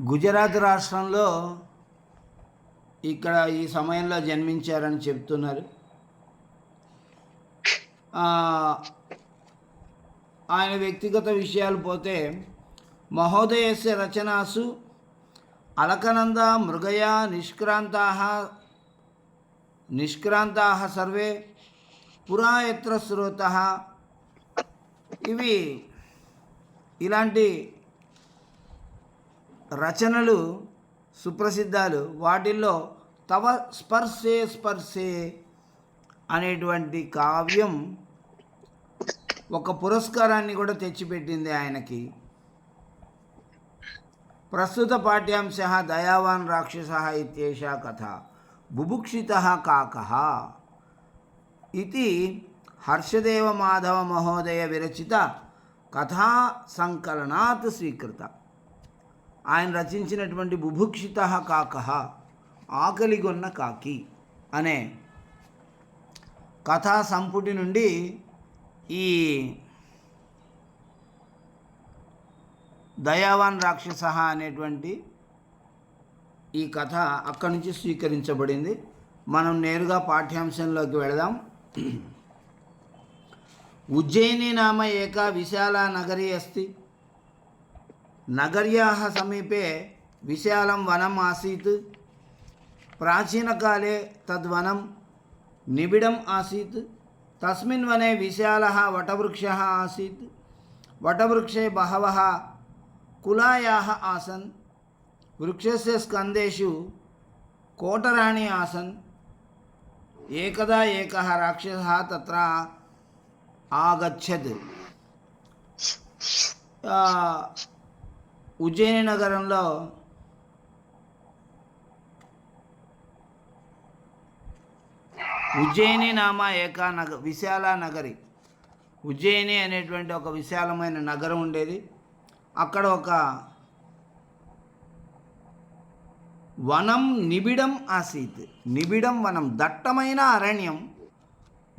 గుజరాత్ రాష్ట్రంలో ఇక్కడ ఈ సమయంలో జన్మించారని చెప్తున్నారు. ఆయన వ్యక్తిగత విషయాలు పోతే మహోదయస్య రచనాసు అలకనంద మృగయా నిష్క్రాంతాః సర్వే పురా యత్ర శ్రోతః. ఇలాంటి రచనలు సుప్రసిద్ధాలు. వాటిల్లో తవ స్పర్శే స్పర్శే అనేటువంటి కావ్యం ఒక పురస్కారాన్ని కూడా తెచ్చిపెట్టింది ఆయనకి. ప్రస్తుత పాఠ్యాంశ దయావాన్ రాక్షస ఇత్యేషా కథ బుభుక్షిత కాకః ఇది హర్షదేవ మాధవ మహోదయ విరచిత కథా సంకలనాత్ స్వీకృత. ఆయన రచించినటువంటి బుభుక్షిత కాకః ఆకలిగొన్న కాకి అనే కథా సంపుటి నుండి ఈ దయావాన్ రాక్షస అనేటువంటి ఈ కథ అక్కడి నుంచి స్వీకరించబడింది. మనం నేరుగా పాఠ్యాంశంలోకి వెళదాం. ఉజ్జయిని నామ ఏకా విశాలా నగరీ అస్తి. నగర్యాः సమీపే విశాలం వనం ఆసీత్. ప్రాచీనకాలే తద్వనం నిబిడం ఆసీత్. తస్మిన్ వనే విశాలः వటవృక్షः ఆసీత్. వటవృక్షే బహవः కులాయాः ఆసన్. వృక్షस्य స్కందేషు కోటరాణి ఆసన్. ఏకదా ఏకः రాక్షసः తత్ర ఆగచ్చత్. ఉజ్జయిని నగరంలో ఉజ్జయిని నామ ఏకా విశాల నగరి. ఉజ్జయిని అనేటువంటి ఒక విశాలమైన నగరం ఉండేది. అక్కడ ఒక వనం నిబిడం ఆసీత్. నిబిడం వనం, దట్టమైన అరణ్యం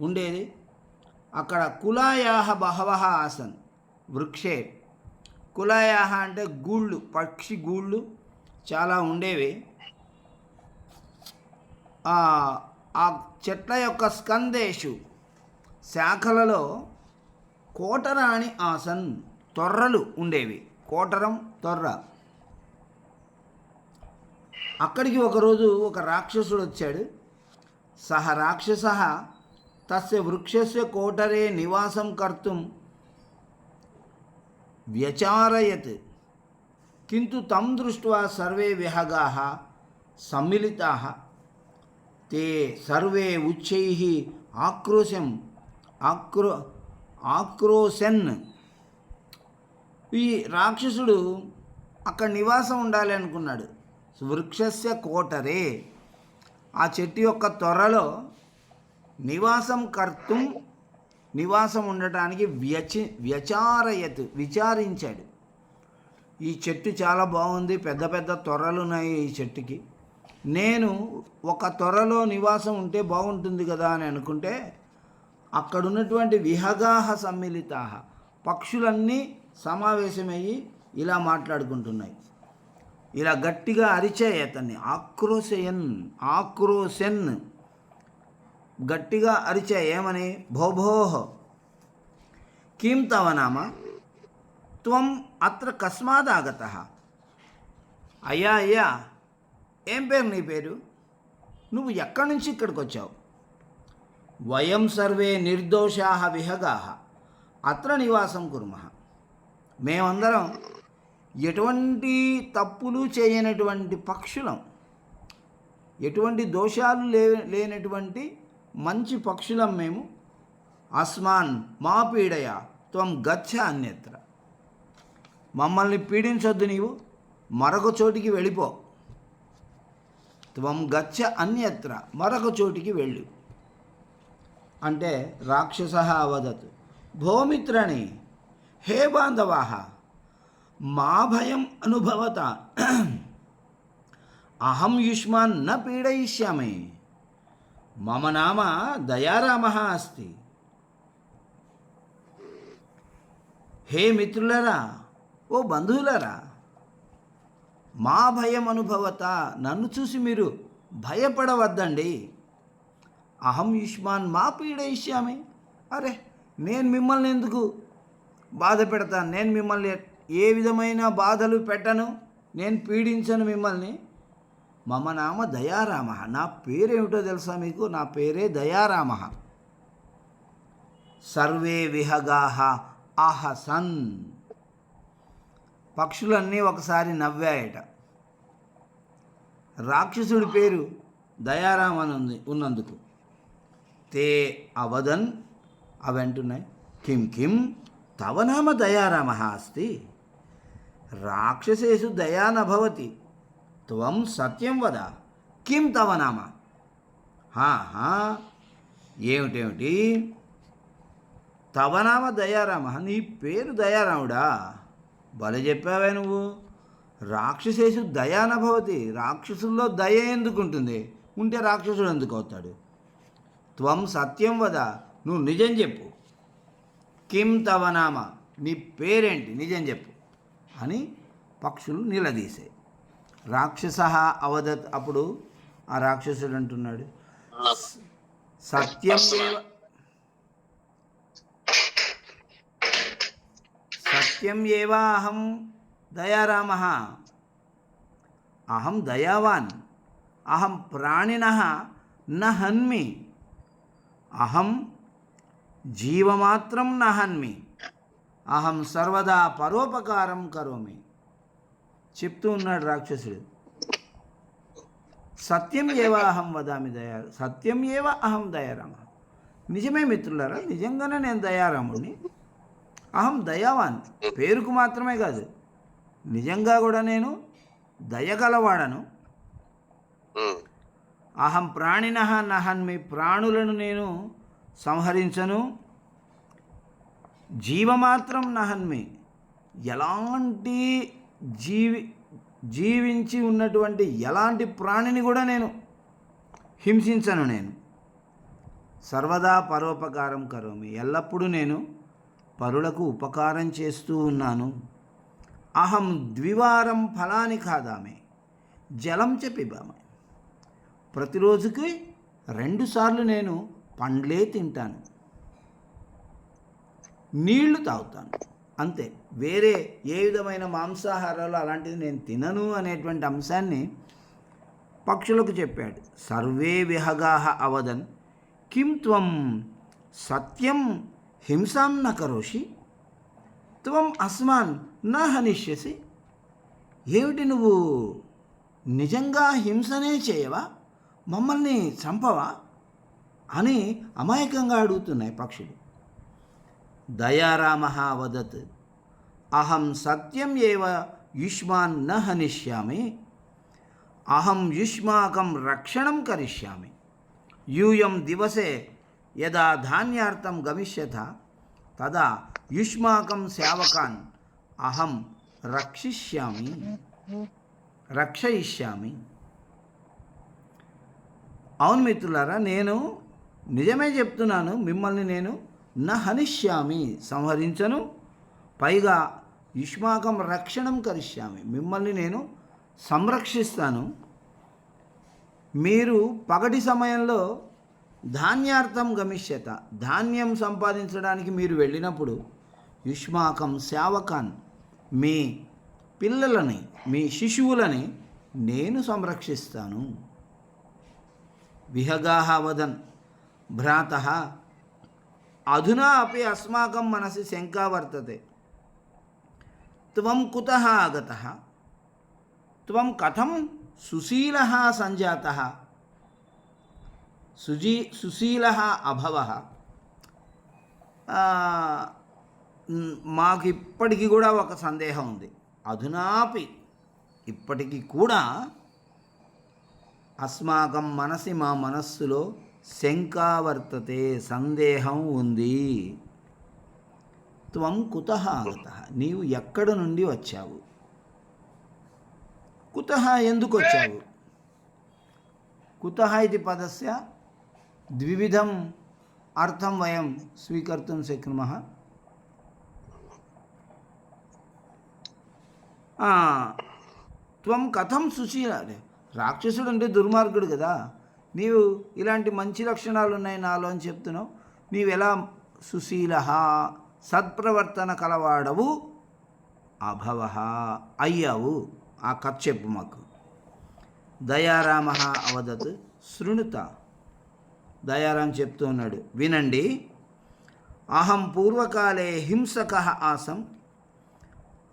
ఉండేది. అక్కడ కులాయాహ బహవః ఆసన్. వృక్షే కులాయాహ అంటే గూళ్ళు, పక్షి గూళ్ళు చాలా ఉండేవి. ఆ చెట్ల యొక్క స్కందేషు శాఖలలో కోటరాణి ఆసన్, తొర్రలు ఉండేవి. కోటరం, తొర్ర. అక్కడికి ఒకరోజు ఒక రాక్షసుడు వచ్చాడు. సహ రాక్షస తస్య వృక్షస్య కోటరే నివాసం కర్తుం వ్యచారయత్. కింటు తం దృష్ట్వా సర్వే విహగాః సమ్మిళితాః. తే సర్వే ఉచ్చైః ఆక్రోశన్. ఈ రాక్షసుడు అక్కడ నివాసం ఉండాలి అనుకున్నాడు. వృక్షస్య కోటరే, ఆ చెట్టు యొక్క త్వరలో నివాసం కర్తుం, నివాసం ఉండటానికి వ్యచారయత్, విచారించాడు. ఈ చెట్టు చాలా బాగుంది, పెద్ద పెద్ద తొర్రలు ఉన్నాయి ఈ చెట్టుకి. నేను ఒక తొర్రలో నివాసం ఉంటే బాగుంటుంది కదా అని అనుకుంటే, అక్కడున్నటువంటి విహగాహ సమ్మిళితాహ, పక్షులన్నీ సమావేశమయ్యి ఇలా మాట్లాడుకుంటున్నాయి. ఇలా గట్టిగా అరిచాయి అతన్ని. ఆక్రోశన్ గట్టిగా అరిచాయి. ఏమని? భోభోహ కిం తవ నామ త్వం అత్ర కస్మాదాగతః. అయ్యా అయ్యా, ఏం పేరు నీ పేరు? నువ్వు ఎక్కడి నుంచి ఇక్కడికి వచ్చావు? వయం సర్వే నిర్దోషాః విహగాః అత్ర నివాసం కుర్మః. మేమందరం ఎటువంటి తప్పులు చేయనటువంటి పక్షులం, ఎటువంటి దోషాలు లేనటువంటి మంచి పక్షులం మేము. అస్మాన్ మా పీడయ త్వం గచ్చ అన్యత్ర. మమ్మల్ని పీడించొద్దు, నీవు మరొక చోటికి వెళ్ళిపో. త్వం గచ్చ అన్యత్ర, మరొక చోటికి వెళ్ళు అంటే రాక్షస అవదత్. భోమిత్రణి, హే బాంధవాః, మా భయం అనుభవత అహం యుష్మాన్ న పీడయిష్యామి. మమ నామ దయారామः అస్తి. హే మిత్రులరా, ఓ బంధువులరా, మా భయం అనుభవత, నన్ను చూసి మీరు భయపడవద్దండి. అహం యుష్మాన్ మా పీడయిష్యామి. అరే, నేను మిమ్మల్ని ఎందుకు బాధ పెడతాను? నేను మిమ్మల్ని ఏ విధమైన బాధలు పెట్టను, నేను పీడించను మిమ్మల్ని. మమ నామ దయారామ. నా పేరేమిటో తెలుసా మీకు? నా పేరే దయారామ. సర్వే విహగాహ అహసన్. పక్షులన్నీ ఒకసారి నవ్వాయట. రాక్షసుడి పేరు దయారామన్ ఉన్నందుకు. తే అవదన్, అవంటున్నాయి, కిం కిం తవ నామ దయారామ అస్తి, రాక్షసేషు దయా నభవతి, త్వం సత్యం వద, కిం తవ నామ. ఏమిటేమిటి? తవ నామ దయారామ, నీ పేరు దయారాముడా? భలే చెప్పావే నువ్వు. రాక్షసేషు దయా నభవతి, రాక్షసుల్లో దయ ఎందుకు ఉంటుంది? ఉంటే రాక్షసుడు ఎందుకు అవుతాడు? త్వం సత్యం వద, నువ్వు నిజం చెప్పు. కిం తవ నామ, నీ పేరేంటి, నిజం చెప్పు అని పక్షులు నిలదీసాయి. రాక్షస అవదత్, అప్పుడు ఆ రాక్షసుడు అంటున్నాడు, సత్యం సత్యం ఏవ అహం దయారామ, అహం దయావాన్, అహం ప్రాణినః న హన్మి, అహం జీవమాత్రం న హన్మి, అహం సర్వదా పరోపకారం కరోమి. చెప్తూ ఉన్నాడు రాక్షసుడు. సత్యం ఏవ అహం వదామి దయా, సత్యం ఏవ అహం దయారామ. నిజమే మిత్రులారా, నిజంగానే నేను దయారాముడిని. అహం దయావాన్, పేరుకు మాత్రమే కాదు, నిజంగా కూడా నేను దయగలవాడను. అహం ప్రాణినః నహన్మి, ప్రాణులను నేను సంహరించను. జీవమాత్రం నహన్మి, ఎలాంటి జీవించి ఉన్నటువంటి ఎలాంటి ప్రాణిని కూడా నేను హింసించను. నేను సర్వదా పరోపకారం కరోమి, ఎల్లప్పుడూ నేను పరులకు ఉపకారం చేస్తూ ఉన్నాను. అహం ద్వివారం ఫలాని ఖాదామి, జలం చ పిబామి, ప్రతిరోజుకి 2 సార్లు నేను పండ్లే తింటాను, నీళ్లు తాగుతాను, అంతే. వేరే ఏ విధమైన మాంసాహారాలు అలాంటిది నేను తినను అనేటువంటి అంశాన్ని పక్షులకు చెప్పాడు. సర్వే విహగాహ అవదన్ కిం త్వం సత్యం హింసాం న కరోషి, త్వం అస్మాన్ న హనిష్యసి. ఏమిటి, నువ్వు నిజంగా హింసనే చేయవా, మమ్మల్ని చంపవా అని అమాయకంగా అడుగుతున్నాయి పక్షులు. దయారామ వదత్, అహం సత్యం ఏవ యుష్మాన్ న హనిష్యామి, అహం యుష్మాకం రక్షణం కరిష్యామి, యూయం దివసే యదా ధాన్యార్థం గమిష్యథ తదా యుష్మాకం సేవకాన్ అహం రక్షయిష్యామి. అవును మిత్రులారా, నేను నిజమే చెప్తున్నాను, మిమ్మల్ని నేను న హనిష్యామి, సంహరించను. పైగా యుష్మాకం రక్షణం కరిష్యామి, మిమ్మల్ని నేను సంరక్షిస్తాను. మీరు పగటి సమయంలో ధాన్యార్థం గమిష్యత, ధాన్యం సంపాదించడానికి మీరు వెళ్ళినప్పుడు యుష్మాకం సేవకాన్, మీ పిల్లలని, మీ శిశువులని నేను సంరక్షిస్తాను. విహగాహ వదన్ భ్రాతః అధునా అపి అస్మాకం మనసి శంకా వర్తతే, త్వం కుతః ఆగతః, త్వం కథం సుశీలః సంజాతః, సుశీలః అభవః. మాకు ఇప్పటికీ కూడా ఒక సందేహం ఉంది. అధునాపి, ఇప్పటికీ కూడా అస్మాకం మనసి, మా మనస్సులో శంకా వర్తతే, సందేహం ఉంది. త్వం కుతః ఆగతః, నీవు ఎక్కడి నుండి వచ్చావు? కుతః, ఎందుకు వచ్చావు? కుతః ఇది పదస్య ద్వివిధం అర్థం వయం స్వీకర్తుం శక్నుమః. త్వం కథం సుశీల, రాక్షసుడు అంటే దుర్మార్గుడు కదా, నీవు ఇలాంటి మంచి లక్షణాలు ఉన్నాయి నాలో అని చెప్తున్నావు, నీవెలా సుశీల సత్ప్రవర్తన కలవాడవు అభవ అయ్యావు, ఆ కథ చెప్పు మాకు. దయారామ అవదత్ శృణుత, దయారాం చెప్తూ ఉన్నాడు, వినండి. అహం పూర్వకాలే హింసక ఆసం,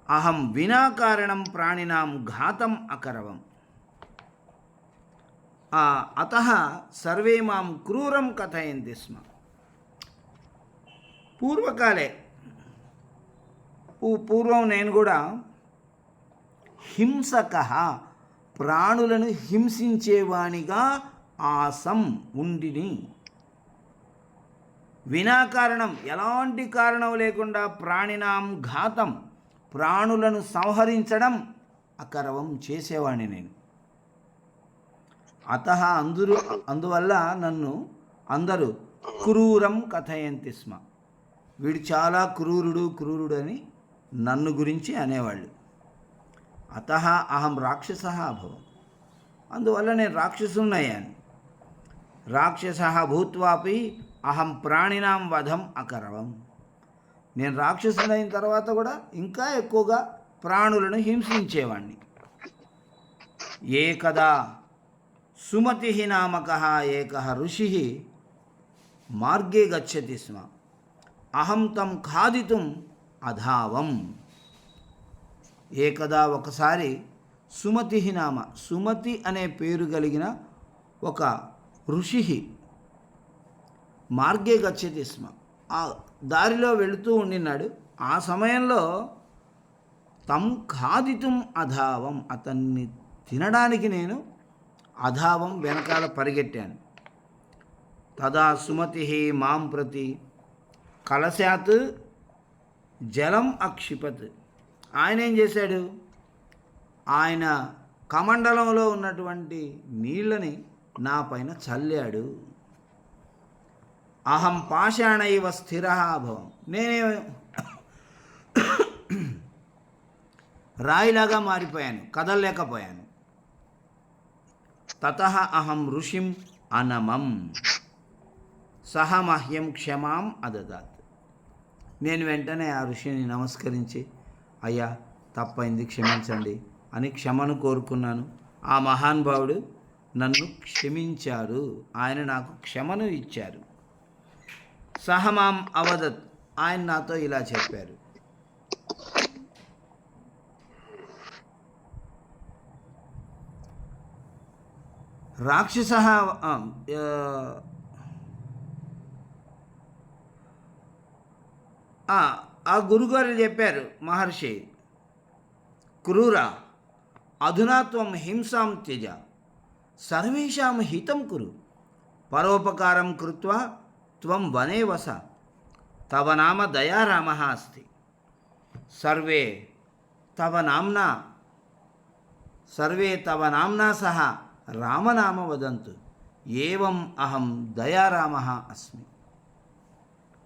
అహం వినాకారణం ప్రాణినాం ఘాతం అకరవం, అతః సర్వే మాం క్రూరం కథయంతి స్మ. పూర్వకాలే, పూర్వం నేను కూడా హింసక ప్రాణులను హింసించేవానిగా ఆసం ఉండిని. వినాకారణం, ఎలాంటి కారణం లేకుండా ప్రాణినాం ఘాతం, ప్రాణులను సంహరించడం అకరవం చేసేవాణ్ణి నేను. అందువల్ల నన్ను అందరూ క్రూరం కథయంతి స్మ, వీడు చాలా క్రూరుడు అని నన్ను గురించి అనేవాళ్ళు. అతః అహం రాక్షస అభవం, అందువల్ల నేను రాక్షసున్నయ్యాను. రాక్షస భూత్వాపి అహం ప్రాణినాం వధం అకరవం, నేను రాక్షసునైన తర్వాత కూడా ఇంకా ఎక్కువగా ప్రాణులను హింసించేవాణ్ణి. ఏకదా సుమతి నామక ఏక ఋషి మార్గే గచ్చతి స్మ, అహం తం ఖాదితుం అధావం. ఏకదా ఒకసారి సుమతి నామ, సుమతి అనే పేరు కలిగిన ఒక ఋషి మార్గే గచ్చతి స్మ, ఆ దారిలో వెళుతూ ఉండినాడు. ఆ సమయంలో తం ఖాదితుం అధావం, అతన్ని తినడానికి నేను అధావం వెనకాల పరిగెట్టాను. తదా సుమతి మాం ప్రతి కలశాత్ జలం అక్షిపత్, ఆయన ఏం చేశాడు, ఆయన కమండలంలో ఉన్నటువంటి నీళ్ళని నా పైన చల్లాడు. అహం పాషాణైవ స్థిర అభవం, నేనే రాయిలాగా మారిపోయాను, కదలలేకపోయాను. తతః అహం ఋషిం అనమం సహ మహ్యం క్షమాం అదదాత్, నేను వెంటనే ఆ ఋషిని నమస్కరించి, అయ్యా తప్పైంది క్షమించండి అని క్షమను కోరుకున్నాను. ఆ మహానుభావుడు నన్ను క్షమించారు, ఆయన నాకు క్షమను ఇచ్చారు. సహమాం అవదత్, ఆయన నాతో ఇలా చెప్పారు. రాక్షస ఆ గురుగారు చెప్పారు, మహర్షి క్రూర అధునా త్వం హింసాం త్యజ సర్వేషాం హితం కురు, పరోపకారం కృత్వా త్వం వనే వస, తవ నామ దయారామః అస్తి, సర్వే తవ నామ్నా సహ రామనామ వదంతు, ఏవం అహం దయారామః అస్మి.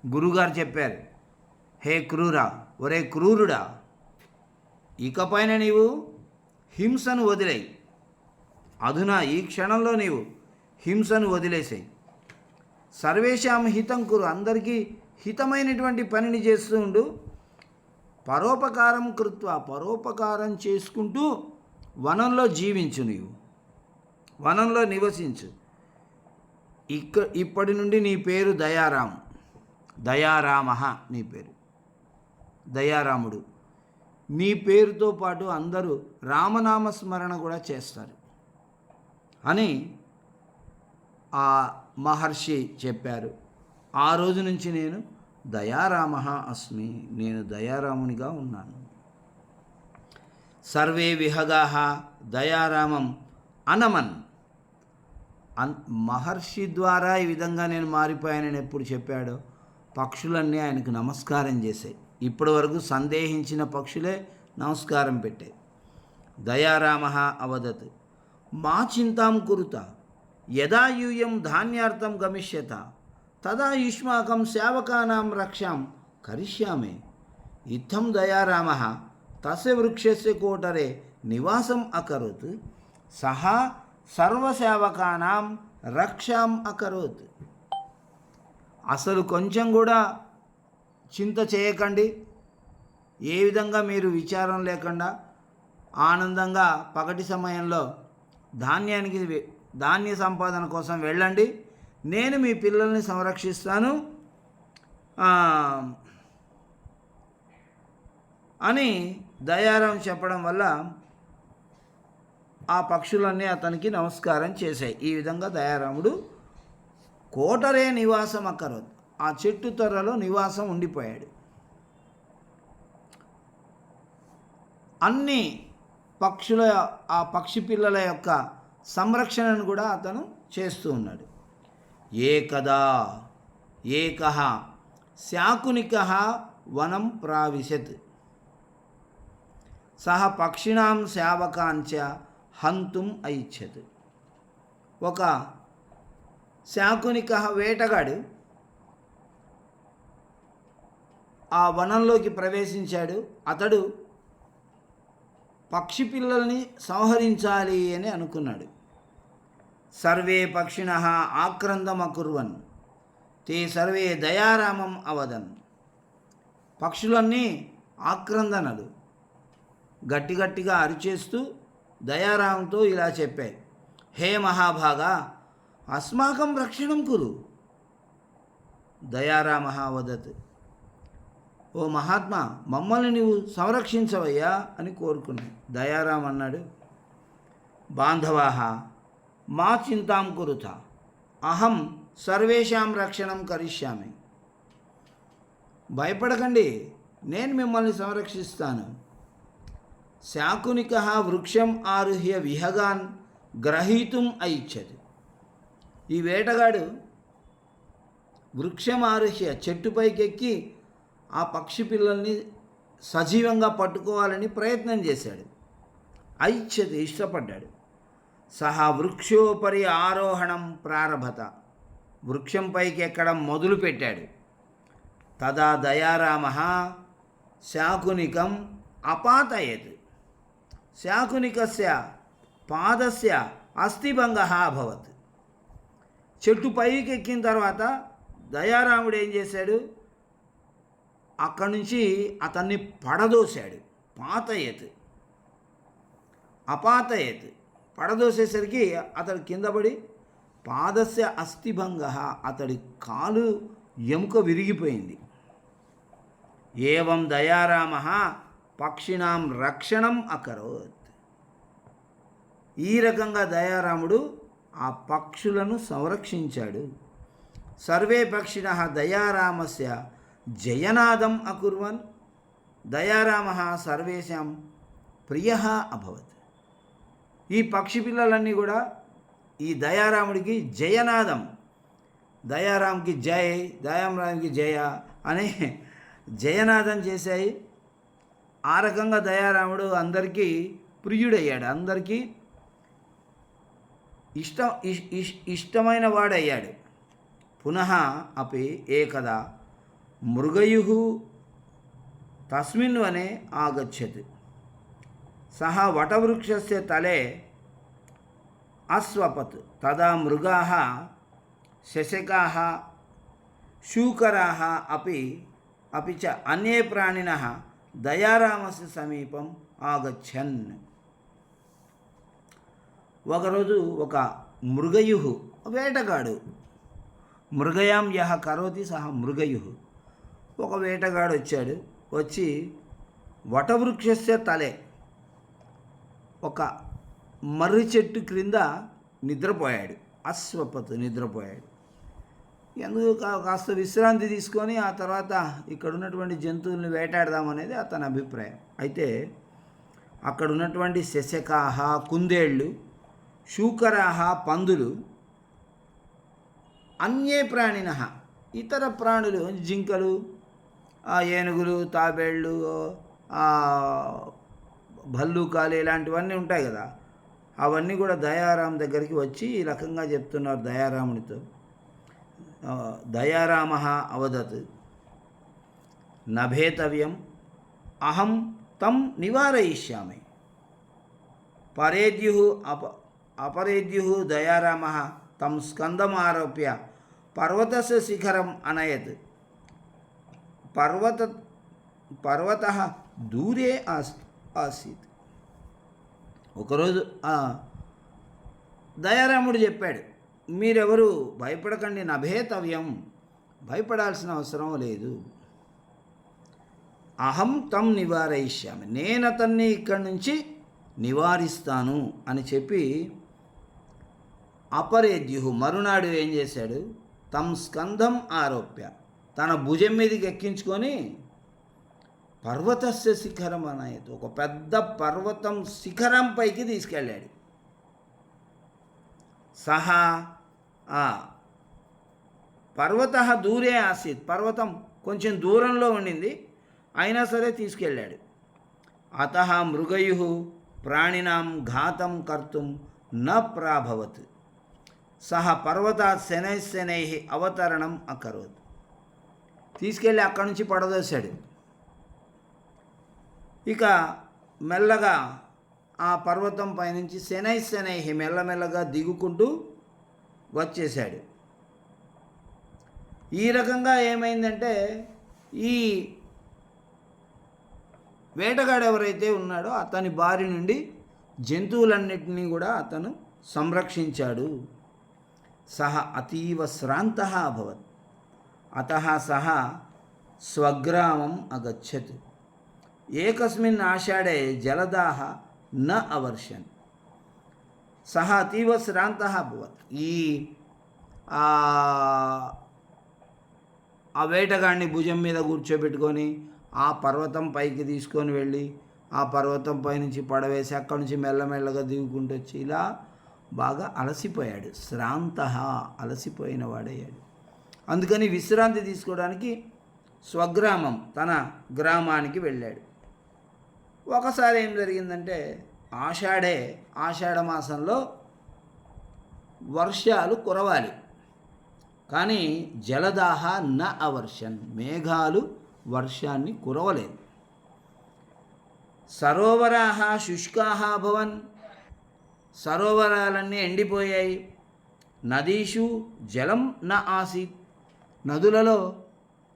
గురుగారు చెప్పారు, హే క్రూరా, ఒరే క్రూరుడా, ఇకపైన నీవు హింసను వదిలేయి, అధునా ఈ క్షణంలో నీవు హింసను వదిలేసాయి. సర్వేషాం హితం కురు, అందరికీ హితమైనటువంటి పనిని చేస్తూ ఉండు. పరోపకారం కృత్వా, పరోపకారం చేసుకుంటూ వనంలో జీవించు, నీవు వనంలో నివసించు. ఇప్పటి నుండి నీ పేరు దయారామ, నీ పేరు దయారాముడు. నీ పేరుతో పాటు అందరూ రామనామ స్మరణ కూడా చేస్తారు అని ఆ మహర్షి చెప్పారు. ఆ రోజు నుంచి నేను దయారామ అస్మి, నేను దయారామునిగా ఉన్నాను. సర్వే విహగా దయారామం అనమన్, మహర్షి ద్వారా ఈ విధంగా నేను మారిపోయానని ఎప్పుడు చెప్పాడో పక్షులన్నీ ఆయనకు నమస్కారం చేశాయి. ఇప్పటి వరకు సందేహించిన పక్షులే నమస్కారం పెట్టాయి. దయారామ అవదత్, మా చింతాం కురుత, యదా యూయం ధాన్యార్థం గమిష్యత తదా యుష్మాకం సేవకానాం రక్షాం కరిష్యామే. ఇత్థం దయారామ తస్య వృక్షస్య కోటరే నివాసం అకరోత్ సహా సర్వసేవకానాం రక్షాం అకరోత్. అసలు కొంచెం కూడా చింత చేయకండి. ఏ విధంగా మీరు విచారం లేకుండా ఆనందంగా పగటి సమయంలో ధాన్య సంపాదన కోసం వెళ్ళండి. నేను మీ పిల్లల్ని సంరక్షిస్తాను అని దయారాం చెప్పడం వల్ల ఆ పక్షులన్నీ అతనికి నమస్కారం చేశాయి. ఈ విధంగా దయారాముడు కోటరే నివాసం అక్కరోత్, ఆ చెట్టు తొర్రలో నివాసం ఉండిపోయాడు. అన్ని ఆ పక్షి పిల్లల యొక్క సంరక్షణను కూడా అతను చేస్తూ ఉన్నాడు. ఏకః శాకునికః వనం ప్రావిశత్ సహ పక్షిణాం శావకాంచ హంతుం ఐచ్ఛత్. ఒక శాకునిక వేటగాడు ఆ వనంలోకి ప్రవేశించాడు. అతడు పక్షి పిల్లల్ని సంహరించాలి అని అనుకున్నాడు. సర్వే పక్షిణః ఆక్రందమకుర్వన్ తే సర్వే దయారామం అవదన్. పక్షులన్నీ ఆక్రందనలు గట్టిగా అరిచేస్తూ దయారాంతో ఇలా చెప్పాయి, హే మహాభాగా అస్మాకం రక్షణం కురు. దయారామ వదత్, ఓ మహాత్మా మమ్మల్ని నీవు సంరక్షించవయ్యా అని కోరుకున్నాడు. దయారాం అన్నాడు, బాంధవాః మా చింతాం కురుత అహం సర్వేషాం రక్షణం కరిష్యామి. భయపడకండి, నేను మిమ్మల్ని సంరక్షిస్తాను. శాకునికః వృక్షం ఆరుహ్య విహగాన్ గ్రహీతుం ఐచ్ఛత్. ఈ వేటగాడు వృక్షం ఆరుహ్య చెట్టుపైకెక్కి ఆ పక్షి పిల్లల్ని సజీవంగా పట్టుకోవాలని ప్రయత్నం చేశాడు. ఐచ్ఛత్ ఇష్టపడ్డాడు. సహా వృక్షోపరి ఆరోహణం ప్రారభత, వృక్షంపైకి ఎక్కడం మొదలుపెట్టాడు. తదా దయారామః శాకునికం అపాతయత్. శాకునికస్య పాదస్య అస్థిభంగః అభవత్. చెట్టు పైకి ఎక్కిన తర్వాత దయారాముడు ఏం చేశాడు, అక్కడి నుంచి అతన్ని పడదోశాడు. పాతయత్ అపాతయత్, పడదోసేసరికి అతడు కింద పడి పాదస్య అస్థిభంగః, అతడి కాలు ఎముక విరిగిపోయింది. ఏవం దయారామః పక్షిణాం రక్షణం అకరోత్. ఈ రకంగా దయారాముడు ఆ పక్షులను సంరక్షించాడు. సర్వే పక్షిణః దయారామస్య జయనాదం అకుర్వన్ దయారామః సర్వేషాం ప్రియః అభవత్. ఈ పక్షి పిల్లలన్నీ కూడా ఈ దయారాముడికి జయనాదం, దయారాంకి జై, దయారాంకి జయ అనే జయనాదం చేశాయి. ఆ రకంగా దయారాముడు అందరికీ ప్రియుడయ్యాడు, అందరికీ ఇష్టమైన వాడయ్యాడు. పునః అపి ఏకదా మృగయుః తస్మిన్ వనే ఆగచ్చత్. సహ వటవృక్షస్య తలే అస్వపత్. తదా మృగాః శశకాः శూకరాः अपि च अन्ये प्राणिनः దయారామస్య సమీపం ఆగచ్చన్. ఒకరోజు ఒక మృగయుః వేటగాడు, మృగయాం యః కరోతి సహ మృగయుః, ఒక వేటగాడు వచ్చాడు. వచ్చి వటవృక్షస్య తలే, ఒక మర్రి చెట్టు క్రింద నిద్రపోయాడు. అశ్వపత్, నిద్రపోయాడు. ఎందుకు కాస్త విశ్రాంతి తీసుకొని ఆ తర్వాత ఇక్కడ ఉన్నటువంటి జంతువుల్ని వేటాడదామనేది అతని అభిప్రాయం. అయితే అక్కడ ఉన్నటువంటి శశకాహ కుందేళ్ళు, శూకరాహ పందులు, అన్యే ప్రాణినః ఇతర ప్రాణులు జింకలు, ఏనుగులు, తాబేళ్ళు, భల్లూకాలు ఇలాంటివన్నీ ఉంటాయి కదా, అవన్నీ కూడా దయారాం దగ్గరికి వచ్చి ఈ రకంగా చెప్తున్నారు దయారామునితో. దయారామః అవదత్ నభేతవ్యం అహం తం నివారయిష్యామి. పరేద్యుః अपरेद्युः दयारामः तं स्कन्दमारोप्य पर्वतस्य शिखरम् अनयत्। पर्वतः दूरे ఆసీత్. ఒకరోజు దయారాముడు చెప్పాడు, మీరెవరు భయపడకండి, నభేతవ్యం, భయపడాల్సిన అవసరం లేదు. అహం తం నివారయిష్యామి, నేను అతన్ని ఇక్కడి నుంచి నివారిస్తాను అని చెప్పి అపరేద్యుః మరునాడు ఏం చేశాడు, తం స్కంధం ఆరోప్య, తన భుజం మీదకి ఎక్కించుకొని పర్వతస్య శిఖరం అనేది ఒక పెద్ద పర్వతం శిఖరం పైకి తీసుకెళ్ళాడు. సహా పర్వత దూరే ఆసీత్, పర్వతం కొంచెం దూరంలో ఉండింది, అయినా సరే తీసుకెళ్ళాడు. అతః మృగయుః ప్రాణినాం ఘాతం కర్తుం న ప్రాభవత్. సహ పర్వతాత్ శనైః అవతరణం అకరోత్. తీసుకెళ్ళి అక్కడి నుంచి పడదోశాడు. ఇక మెల్లగా ఆ పర్వతం పైనుంచి శనైః మెల్లమెల్లగా దిగుకుంటూ వచ్చేశాడు. ఈ రకంగా ఏమైందంటే, ఈ వేటగాడు ఎవరైతే ఉన్నాడో అతని బారి నుండి జంతువులన్నిటినీ కూడా అతను సంరక్షించాడు. సహ అతీవ శ్రాంతః అభవత్. అతః సహ స్వగ్రామం అగచ్చత్. ఏకస్మిన్ ఆషాఢే జలదాహ న అవర్షన్. సహ అతీవ శ్రాంతః అభవత్. ఆ వేటగాడిని భుజం మీద కూర్చోబెట్టుకొని ఆ పర్వతం పైకి తీసుకొని వెళ్ళి ఆ పర్వతం పైనుంచి పడవేసి అక్కడి నుంచి మెల్లమెల్లగా దిగుకుంటూ వచ్చి ఇలా బాగా అలసిపోయాడు. శ్రాంతః, అలసిపోయిన వాడయ్యాడు. అందుకని విశ్రాంతి తీసుకోవడానికి స్వగ్రామం తన గ్రామానికి వెళ్ళాడు. ఒకసారి ఏం జరిగిందంటే, ఆషాఢ మాసంలో వర్షాలు కురవాలి, కానీ జలదాహ న అవర్షన్, మేఘాలు వర్షాన్ని కురవలేదు. సరోవరాః శుష్కాః అభవన్, సరోవరాలన్నీ ఎండిపోయాయి. నదీషు జలం న ఆసీత్, నదులలో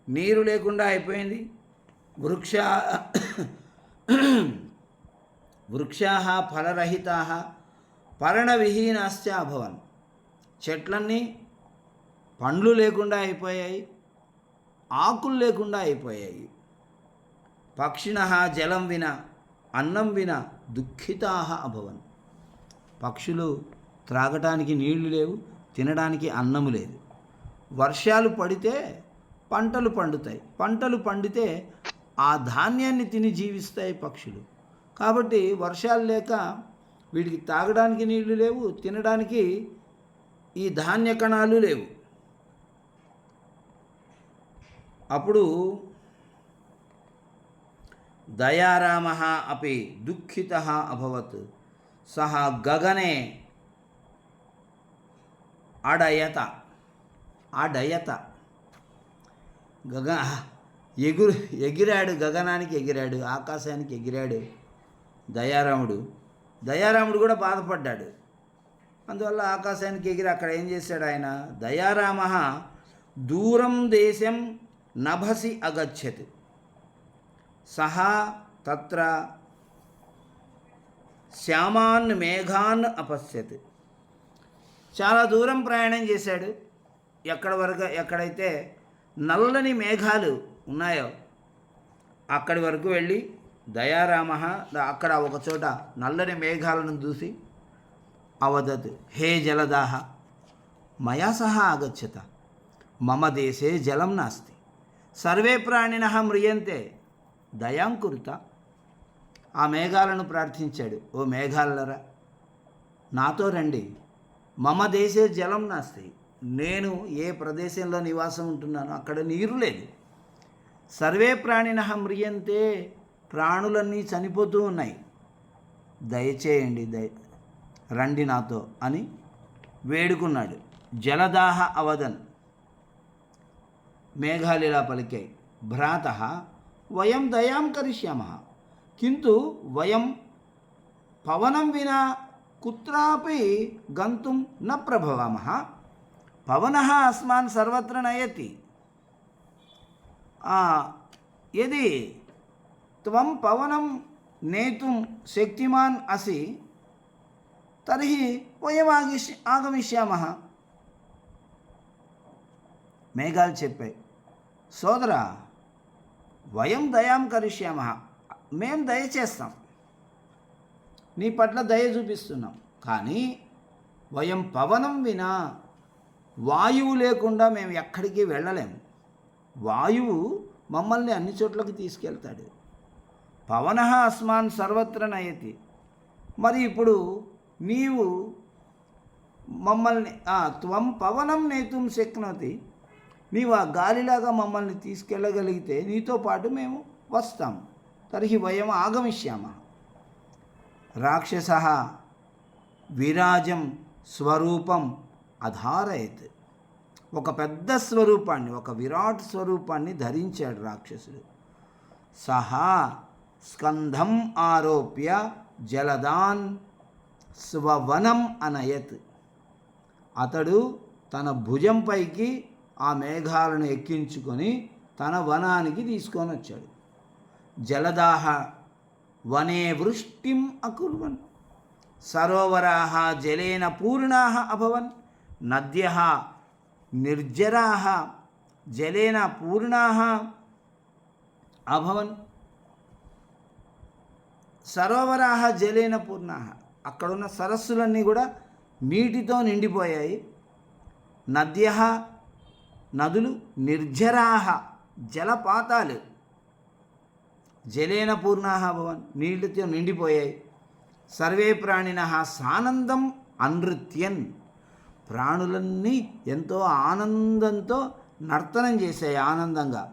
నీరు లేకుండా అయిపోయింది. వృక్షాః ఫలరహితాః పర్ణవిహీనాశ్చ అభవన్, చెట్లన్నీ పండ్లు లేకుండా అయిపోయాయి, ఆకులు లేకుండా అయిపోయాయి. పక్షిణః జలం వినా అన్నం వినా దుఃఖితాః అభవన్, పక్షులు త్రాగటానికి నీళ్లు లేవు, తినడానికి అన్నము లేదు. వర్షాలు పడితే పంటలు పండుతాయి, పంటలు పండితే ఆ ధాన్యాన్ని తిని జీవిస్తాయి పక్షులు. కాబట్టి వర్షాలు లేక వీటికి తాగడానికి నీళ్లు లేవు, తినడానికి ఈ ధాన్య కణాలు లేవు. అప్పుడు దయారామः అపి దుఃఖితः అభవత్. సహ గగనే అడయత ఎగిరాడు, గగనానికి ఎగిరాడు, ఆకాశానికి ఎగిరాడు దయారాముడు కూడా బాధపడ్డాడు. అందువల్ల ఆకాశానికి ఎగిరి అక్కడ ఏం చేశాడు ఆయన, దయారామः దూరం దేశం నభసి అగచ్చత్. సహా తత్ర శ్యామాన్ మేఘాన్ అపశ్యత్. చాలా దూరం ప్రయాణం చేశాడు. ఎక్కడైతే నల్లని మేఘాలు ఉన్నాయో అక్కడి వరకు వెళ్ళి దయారామः అక్కడ ఒకచోట నల్లని మేఘాలను చూసి అవదత్, హే జలదాహ మయా సహ ఆగచ్చత, మమ దేశే జలం నాస్తి, సర్వే ప్రాణినః మ్రియంతే దయాం కురుత. ఆ మేఘాలను ప్రార్థించాడు, ఓ మేఘాలరా నాతో రండి, మమ దేశే జలం నాస్తి, నేను ఏ ప్రదేశంలో నివాసం ఉంటున్నానో అక్కడ నీరు లేదు. సర్వే ప్రాణినః మ్రియంతే, ప్రాణులన్నీ చనిపోతూ ఉన్నాయి, దయచేయండి, రండి నాతో అని వేడుకున్నాడు. జలదాహ అవదన్, మేఘాలిలా పలికాయి, భ్రాతః వయం దయాం కరిష్యామః కింటు వయం పవనం వినా కుత్రాపి గంతుం న ప్రభవామః. పవనః అస్మాన్ సర్వత్ర నయతి. యది త్వం పవనం నేతుం శక్తిమాన్ అసి తర్హి వయం ఆగమిష్యామః. మేఘాలు చెప్పాయి, సోదరా, వయం దయాం కరిష్యామః, మేం దయ చేస్తాం, నీ పట్ల దయ చూపిస్తున్నాం. కానీ వయం పవనం వినా, వాయువు లేకుండా మేము ఎక్కడికి వెళ్ళలేము. వాయువు మమ్మల్ని అన్ని చోట్లకి తీసుకెళ్తాడు. పవనః అస్మాన్ సర్వత్ర నయతి. మరి ఇప్పుడు నీవు మమ్మల్ని త్వం పవనం నేతుం శక్నోతి, నీవు ఆ గాలిలాగా మమ్మల్ని తీసుకెళ్ళగలిగితే నీతో పాటు మేము వస్తాం. తర్హి వయం ఆగమిష్యామః. రాక్షసః విరాజం స్వరూపం అధారయత్. ఒక పెద్ద స్వరూపాన్ని, ఒక విరాట్ స్వరూపాన్ని ధరించాడు రాక్షసుడు. సహా స్కంధం ఆరోప్య జలదాన్ స్వవనం అనయత్. అతడు తన భుజంపైకి ఆ మేఘాలను ఎక్కించుకొని తన వనానికి తీసుకొని వచ్చాడు. జలదాహ వనే వృష్టిం అకుర్వన్, సరోవరాః జలేన పూర్ణాః అభవన్, నద్యః నిర్జరాః జలేన పూర్ణాః అభవన్. సరోవరాః జలేన పూర్ణాః, అక్కడున్న సరస్సులన్నీ కూడా నీటితో నిండిపోయాయి. నద్యః నదులు, నిర్జరాః జలపాతాలు, జలేన పూర్ణాః భవన్ నీళ్ళతో నిండిపోయాయి. సర్వే ప్రాణినః సానందం అనృత్యన్, ప్రాణులన్నీ ఎంతో ఆనందంతో నర్తనం చేశాయి ఆనందంగా.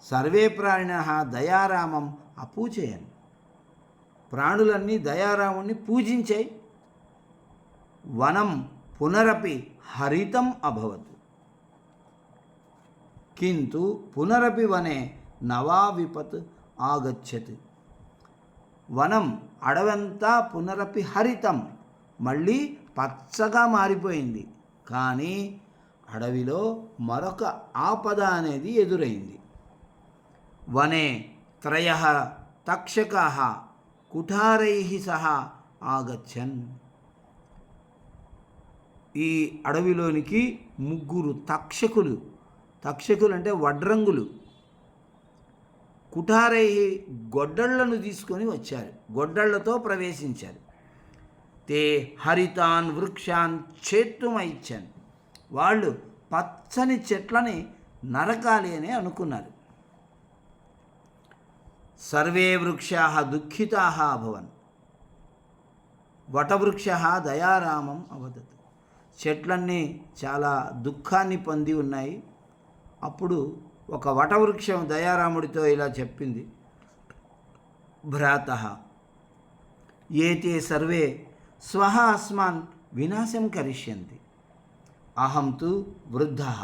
సర్వే ప్రాణినః దయారామం అపూజయన్, ప్రాణులన్నీ దయారాముణ్ణి పూజించాయి. వనం పునరపి హరితం అభవత్, కింటు పునరపి వనే నవా విపత్ ఆగచ్చత్. వనం అడవంతా పునరపి హరితం, మళ్ళీ పచ్చగా మారిపోయింది. కానీ అడవిలో మరొక ఆపద అనేది ఎదురైంది. వనే త్రయః తక్షకాః కుఠారైః సహ ఆగచ్చన్. ఈ అడవిలోనికి 3 తక్షకులు, తక్షకులు అంటే వడ్రంగులు, కుఠారై గొడ్డళ్లను తీసుకొని వచ్చారు, గొడ్డళ్లతో ప్రవేశించారు. తే హరితాన్ వృక్షాన్ ఛేత్తుమైచ్చన్, వాళ్ళు పచ్చని చెట్లని నరకాలి అని అనుకున్నారు. సర్వే వృక్షాః దుఃఖితాః అభవన్, వటవృక్షః దయారామం అవదత్. చెట్లన్నీ చాలా దుఃఖాన్ని పొంది ఉన్నాయి. అప్పుడు ఒక వటవృక్షం దయారాముడితో ఇలా చెప్పింది, భ్రాతః ఏతే సర్వే స్వః అస్మాన్ వినాశం కరిష్యంతి, అహం తు వృద్ధః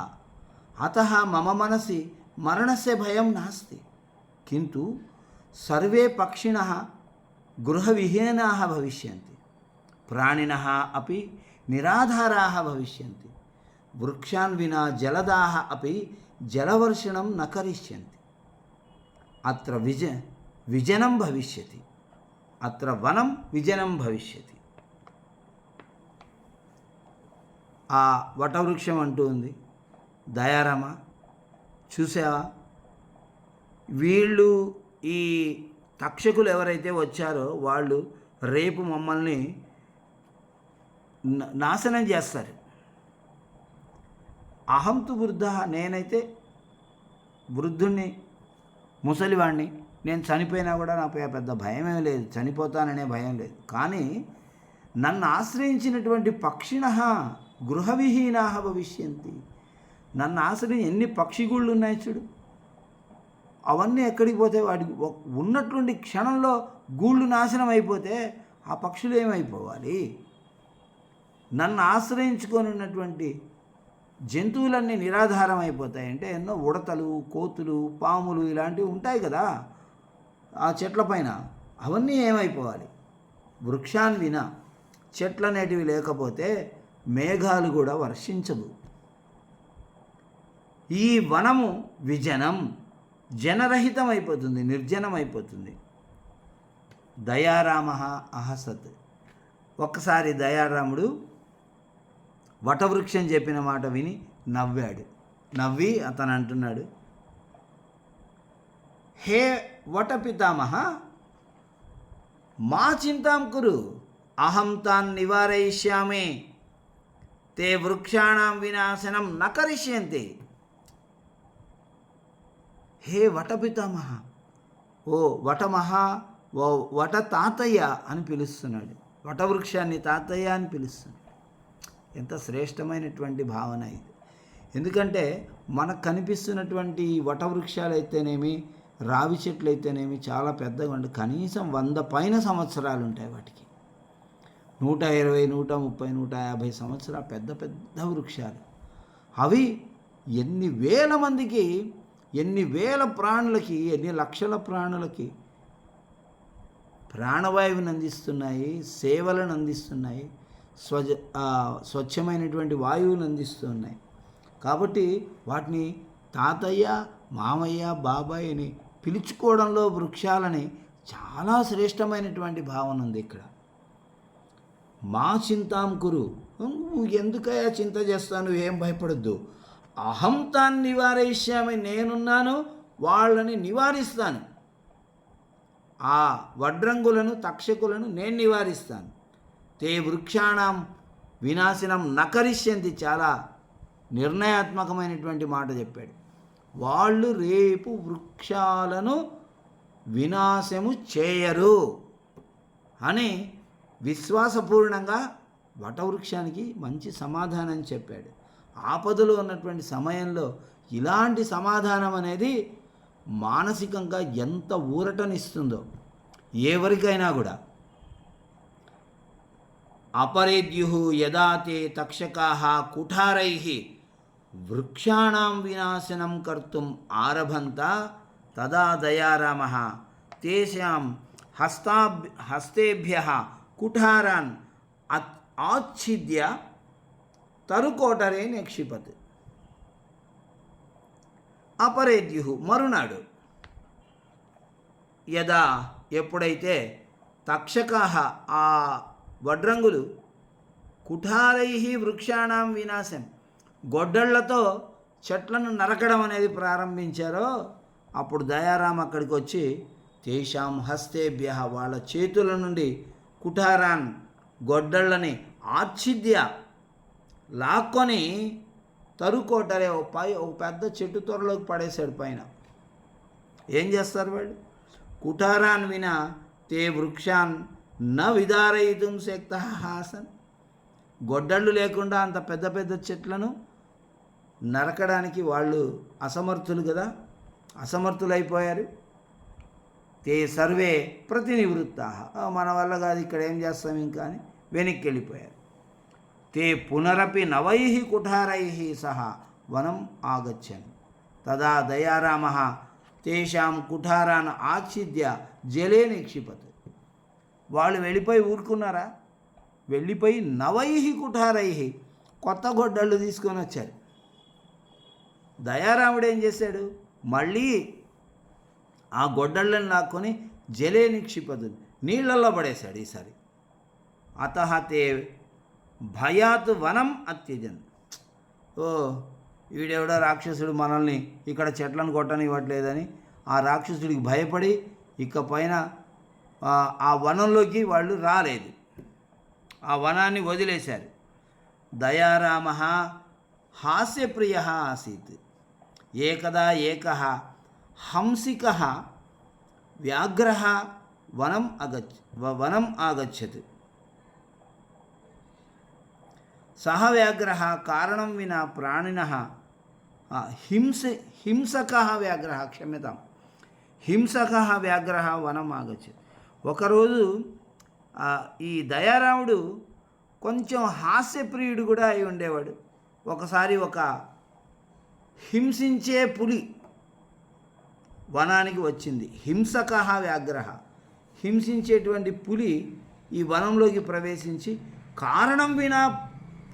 అతః మమ మనసి మరణస్య భయం నాస్తి, కింటు సర్వే పక్షిణః గృహవిహీనాః భవిష్యంతి, ప్రాణినః అపి నిరాధారాः భవిష్యంతి, వృక్షాన్ వినా జలదాః అపి జలవర్షణం న కరిష్యంతి, అత్ర విజనం భవిష్యతి, అత్ర వనం విజనం భవిష్యతి. ఆ వటవృక్షం అంటూ ఉంది, దయారామ చూసావా, వీళ్ళు ఈ తక్షకులు ఎవరైతే వచ్చారో వాళ్ళు రేపు మమ్మల్ని నాశనం చేస్తారు. అహంతు వృద్ధ, నేనైతే వృద్ధుణ్ణి, ముసలివాణ్ణి, నేను చనిపోయినా కూడా నాకు పెద్ద భయమే లేదు, చనిపోతాననే భయం లేదు. కానీ నన్ను ఆశ్రయించినటువంటి పక్షిణః గృహవిహీనాః భవిష్యంతి, నన్ను ఆశ్రయించి ఎన్ని పక్షిగూళ్ళు ఉన్నాయి చూడు, అవన్నీ ఎక్కడికి పోతే వాటికి ఉన్నటువంటి క్షణంలో గూళ్ళు నాశనం అయిపోతే ఆ పక్షులు ఏమైపోవాలి? నన్ను ఆశ్రయించుకొని ఉన్నటువంటి జంతువులన్నీ నిరాధారం అయిపోతాయంటే ఎన్నో ఉడతలు, కోతులు, పాములు ఇలాంటివి ఉంటాయి కదా ఆ చెట్ల పైన, అవన్నీ ఏమైపోవాలి? వృక్షాన్ వినా, చెట్లనేటివి లేకపోతే మేఘాలు కూడా వర్షించవు. ఈ వనము విజనం, జనరహితం అయిపోతుంది, నిర్జనం అయిపోతుంది. దయారామ అహసత్. ఒక్కసారి దయారాముడు వటవృక్షం చెప్పిన మాట విని నవ్వాడు. నవ్వి అతను అంటున్నాడు, హే వట పితామహ, మా చింతాం కురు, అహం తాన్ నివారయిష్యామి, తే వృక్షాణం వినాశనం న కరిష్యంతి. హే వట పితామహ, ఓ వట తాతయ్య అని పిలుస్తున్నాడు. వటవృక్షాన్ని తాతయ్య అని పిలుస్తున్నాడు. ఎంత శ్రేష్టమైనటువంటి భావన ఇది. ఎందుకంటే మనకు కనిపిస్తున్నటువంటి వటవృక్షాలు అయితేనేమి, రావి చెట్లు అయితేనేమి చాలా పెద్దగా ఉండి కనీసం 100 పైన సంవత్సరాలు ఉంటాయి. వాటికి 120, 130, 150 సంవత్సరాలు పెద్ద పెద్ద వృక్షాలు. అవి ఎన్ని వేల మందికి, ఎన్ని వేల ప్రాణులకి, ఎన్ని లక్షల ప్రాణులకి ప్రాణవాయువుని అందిస్తున్నాయి, సేవలను అందిస్తున్నాయి, స్వచ్ఛమైనటువంటి వాయువుని అందిస్తున్నాయి. కాబట్టి వాటిని తాతయ్య, మామయ్య, బాబాయ్ అని పిలుచుకోవడంలో వృక్షాలని చాలా శ్రేష్టమైనటువంటి భావన ఉంది ఇక్కడ. మా చింతాం కురు, నువ్వు ఎందుకయ్యా చింత చేస్తాను, ఏం భయపడద్దు. అహం తాన్ నివారయిష్యామి, నేనున్నాను, వాళ్ళని నివారిస్తాను. ఆ వడ్రంగులను, తక్షకులను నేను నివారిస్తాను. తే వృక్షాణం వినాశనం నకరిష్యంతి. చాలా నిర్ణయాత్మకమైనటువంటి మాట చెప్పాడు. వాళ్ళు రేపు వృక్షాలను వినాశము చేయరు అని విశ్వాసపూర్ణంగా వటవృక్షానికి మంచి సమాధానం చెప్పాడు. ఆపదలో ఉన్నటువంటి సమయంలో ఇలాంటి సమాధానం అనేది మానసికంగా ఎంత ఊరటనిస్తుందో ఎవరికైనా కూడా. అపరేద్యు యదా తే తక్షకాః కుఠారైః వృక్షాణం వినాశనం కర్తుం ఆరభంత తదా దయారామః తేషాం హస్తేభ్యః కుఠారాన్ ఆచ్ఛిద్య తరుకోటరే నిక్షిపత్. అపరేద్యు, మరునాడు, యదా, ఎప్పుడైతే, తక్షకాః, ఆ వడ్రంగులు, కుఠారై వృక్షాణం వినాశం, గొడ్డళ్లతో చెట్లను నరకడం అనేది ప్రారంభించారో అప్పుడు దయారాం అక్కడికి వచ్చి తేషాం హస్తేభ్య, వాళ్ళ చేతుల నుండి కుఠారాన్, గొడ్డళ్ళని ఆచ్ఛిద్య, లాక్కొని తరుకోటరే, ఒక పెద్ద చెట్టు త్వరలోకి పడేశాడు పైన. ఏం చేస్తారు వాళ్ళు? కుఠారాన్ వినా తే వృక్షాన్ న విదారయితుం శక్తః హాసన్. గొడ్డళ్ళు లేకుండా అంత పెద్ద పెద్ద చెట్లను నరకడానికి వాళ్ళు అసమర్థులు కదా, అసమర్థులైపోయారు. తే సర్వే ప్రతినివృత్తాః, మన వల్ల కాదు, ఇక్కడ ఏం చేస్తాం ఇంకా అని వెనక్కి వెళ్ళిపోయారు. తే పునరపి నవైః కుఠారైః సహ వనం ఆగచ్చన్. తదా దయారామః తేషాం కుఠారాన్ ఆచ్ఛిద్య జలే నిక్షిపత్. వాళ్ళు వెళ్ళిపోయి ఊరుకున్నారా? వెళ్ళిపోయి నవైః కుఠారైః, కొత్త గొడ్డళ్ళు తీసుకొని వచ్చారు. దయారాముడు ఏం చేశాడు? మళ్ళీ ఆ గొడ్డళ్ళని లాక్కొని జలే నిక్షిపత్, నీళ్లలో పడేశాడు ఈసారి. అతః తే భయాత్ వనం అత్యజన్. ఓ, వీడెవడో రాక్షసుడు మనల్ని ఇక్కడ చెట్లను కొట్టనివ్వట్లేదని ఆ రాక్షసుడికి భయపడి ఇకపైన ఆ వనంలోకి వాళ్ళు రాలేదు, ఆ వనాన్ని వదిలేశారు. దయారామః హాస్యప్రియः ఆసీత్. ఏకదా ఏకः హంసికः వ్యాఘ్రः వనం ఆగచ్చత్. సహ వ్యాఘ్రः కారణం వినా ప్రాణినः హింసకः వ్యాఘ్రः, క్షమ్యతాం, హింసకः వ్యాఘ్రः వనం ఆగచ్చత్. ఒకరోజు ఈ దయారాముడు కొంచెం హాస్యప్రియుడు కూడా అయి ఉండేవాడు. ఒకసారి ఒక హింసించే పులి వనానికి వచ్చింది. హింసకः వ్యాఘ్రः, హింసించేటువంటి పులి ఈ వనంలోకి ప్రవేశించి కారణం వినా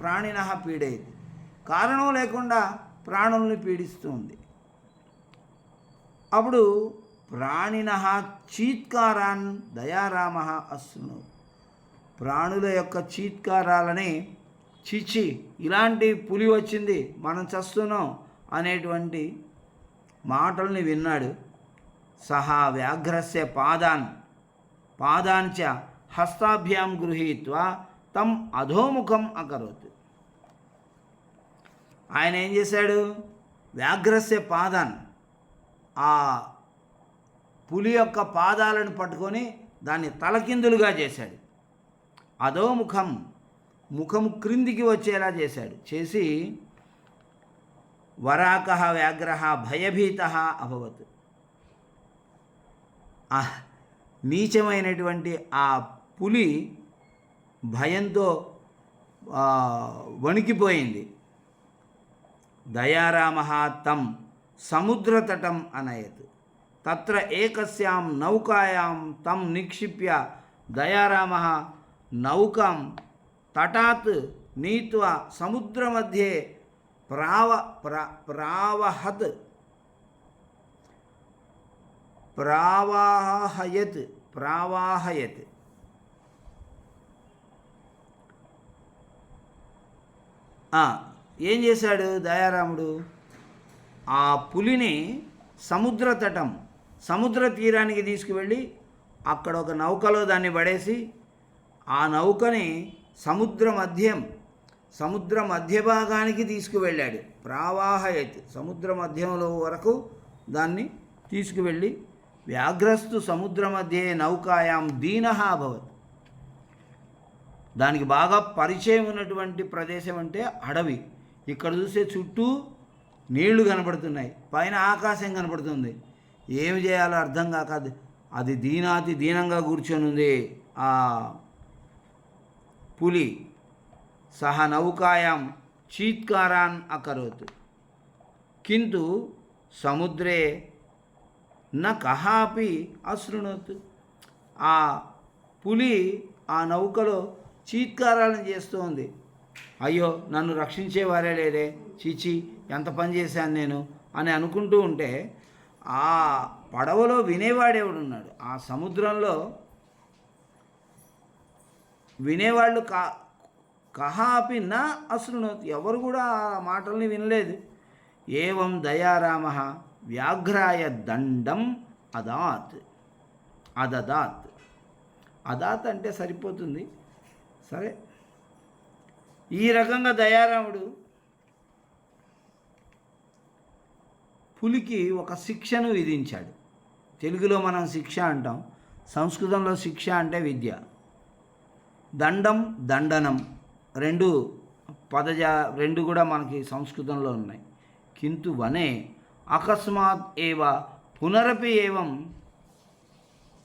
ప్రాణిన పీడేది, కారణం లేకుండా ప్రాణుల్ని పీడిస్తూ ఉంది. అప్పుడు ప్రాణిన చీత్కారాన్ దయారామ అశ్రును, ప్రాణుల యొక్క చీత్కారాలని చిచి ఇలాంటి పులి వచ్చింది మనం చస్తున్నాం అనేటువంటి మాటల్ని విన్నాడు. సహా వ్యాఘ్రస్య పాదాంచ హస్తాభ్యాం గృహీత్వా తం అధోముఖం అకరోత్. ఆయన ఏం చేశాడు? వ్యాఘ్రస్య పాదాన్, ఆ పులి యొక్క పాదాలను పట్టుకొని దాన్ని తలకిందులుగా చేశాడు. అధోముఖం, ముఖము క్రిందికి వచ్చేలా చేశాడు. చేసి వరాకః వ్యాఘ్రః భయభీతః అభవత్. నీచమైనటువంటి ఆ పులి భయంతో వణికిపోయింది. దయారామః తం సముద్రతటం అనయత్. తత్ర ఏకస్యాం నౌకాయాం తం నిక్షిప్య దయారామః నౌకాం తటాత్ నీత్వా సముద్రमध्ये ప్రావహయత్. ఏం చేశాడు దయారాముడు? ఆ పులిని సముద్ర తీరానికి తీసుకువెళ్ళి అక్కడ ఒక నౌకలో దాన్ని పడేసి ఆ నౌకని సముద్ర మధ్య భాగానికి తీసుకువెళ్ళాడు. ప్రావాహయత్, సముద్ర మధ్యంలో వరకు దాన్ని తీసుకువెళ్ళి వ్యాఘ్రస్తు సముద్ర మధ్యే నౌకాయాం దీనః అభవత్. దానికి బాగా పరిచయం ఉన్నటువంటి ప్రదేశం అంటే అడవి. ఇక్కడ చూస్తే చుట్టూ నీళ్లు కనపడుతున్నాయి, పైన ఆకాశం కనపడుతుంది. ఏమి చేయాలో అర్థం కాక అది దీనాతి దీనంగా కూర్చొని ఉంది ఆ పులి. సహ నౌకాయాం చీత్కారాన్ అకరోత్ కింటు సముద్రే న కహాపి అశృణోత్. ఆ పులి ఆ నౌకలో చీత్కారాలను చేస్తూ ఉంది. అయ్యో నన్ను రక్షించేవారే లేదే, చీచి ఎంత పని చేశాను నేను అని అనుకుంటూ ఉంటే ఆ పడవలో వినేవాడేవాడున్నాడు. ఆ సముద్రంలో వినేవాళ్ళు కహాపి నా అశృణోత్, ఎవరు కూడా ఆ మాటల్ని వినలేదు. ఏవం దయారామ వ్యాఘ్రాయ దండం అదాత్ అంటే సరిపోతుంది. సరే, ఈ రకంగా దయారాముడు పులికి ఒక శిక్షను విధించాడు. తెలుగులో మనం శిక్ష అంటాం, సంస్కృతంలో శిక్ష అంటే విద్య. దండం, దండనం రెండు కూడా మనకి సంస్కృతంలో ఉన్నాయి. కింటు వనే అకస్మాత్ ఏవ పునరపి ఏవం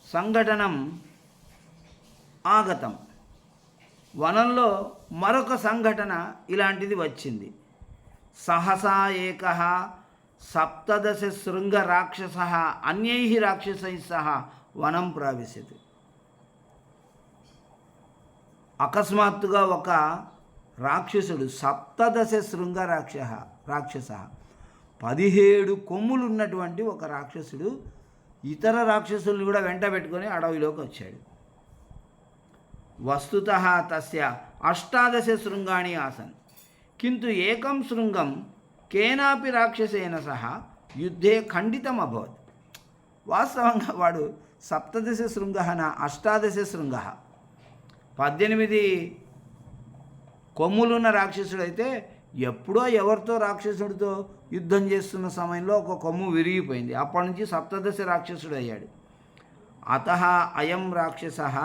సంఘటనం ఆగతం. వనంలో మరొక సంఘటన ఇలాంటిది వచ్చింది. సహసా ఏకః 17 శృంగ రాక్షసః అన్యైః రాక్షసైః సహ వనం ప్రవిశతి. అకస్మాత్తుగా ఒక రాక్షసుడు 17 శృంగ రాక్షస 17 కొమ్ములు ఉన్నటువంటి ఒక రాక్షసుడు ఇతర రాక్షసుల్ని కూడా వెంట పెట్టుకొని అడవిలోకి వచ్చాడు. వస్తుతః తస్య 18 శృంగాణి ఆసన్ కింటు ఏకం శృంగం కేనాపి రాక్షసేన సహ యుద్ధే ఖండితం అభవత్. వాస్తవంగా వాడు 17 శృంగః న 18 శృంగః, 18 కొమ్ములున్న రాక్షసుడైతే ఎప్పుడో ఎవరితో రాక్షసుడితో యుద్ధం చేస్తున్న సమయంలో ఒక కొమ్ము విరిగిపోయింది. అప్పటి నుంచి 17 రాక్షసుడు అయ్యాడు. అతః అయం రాక్షసః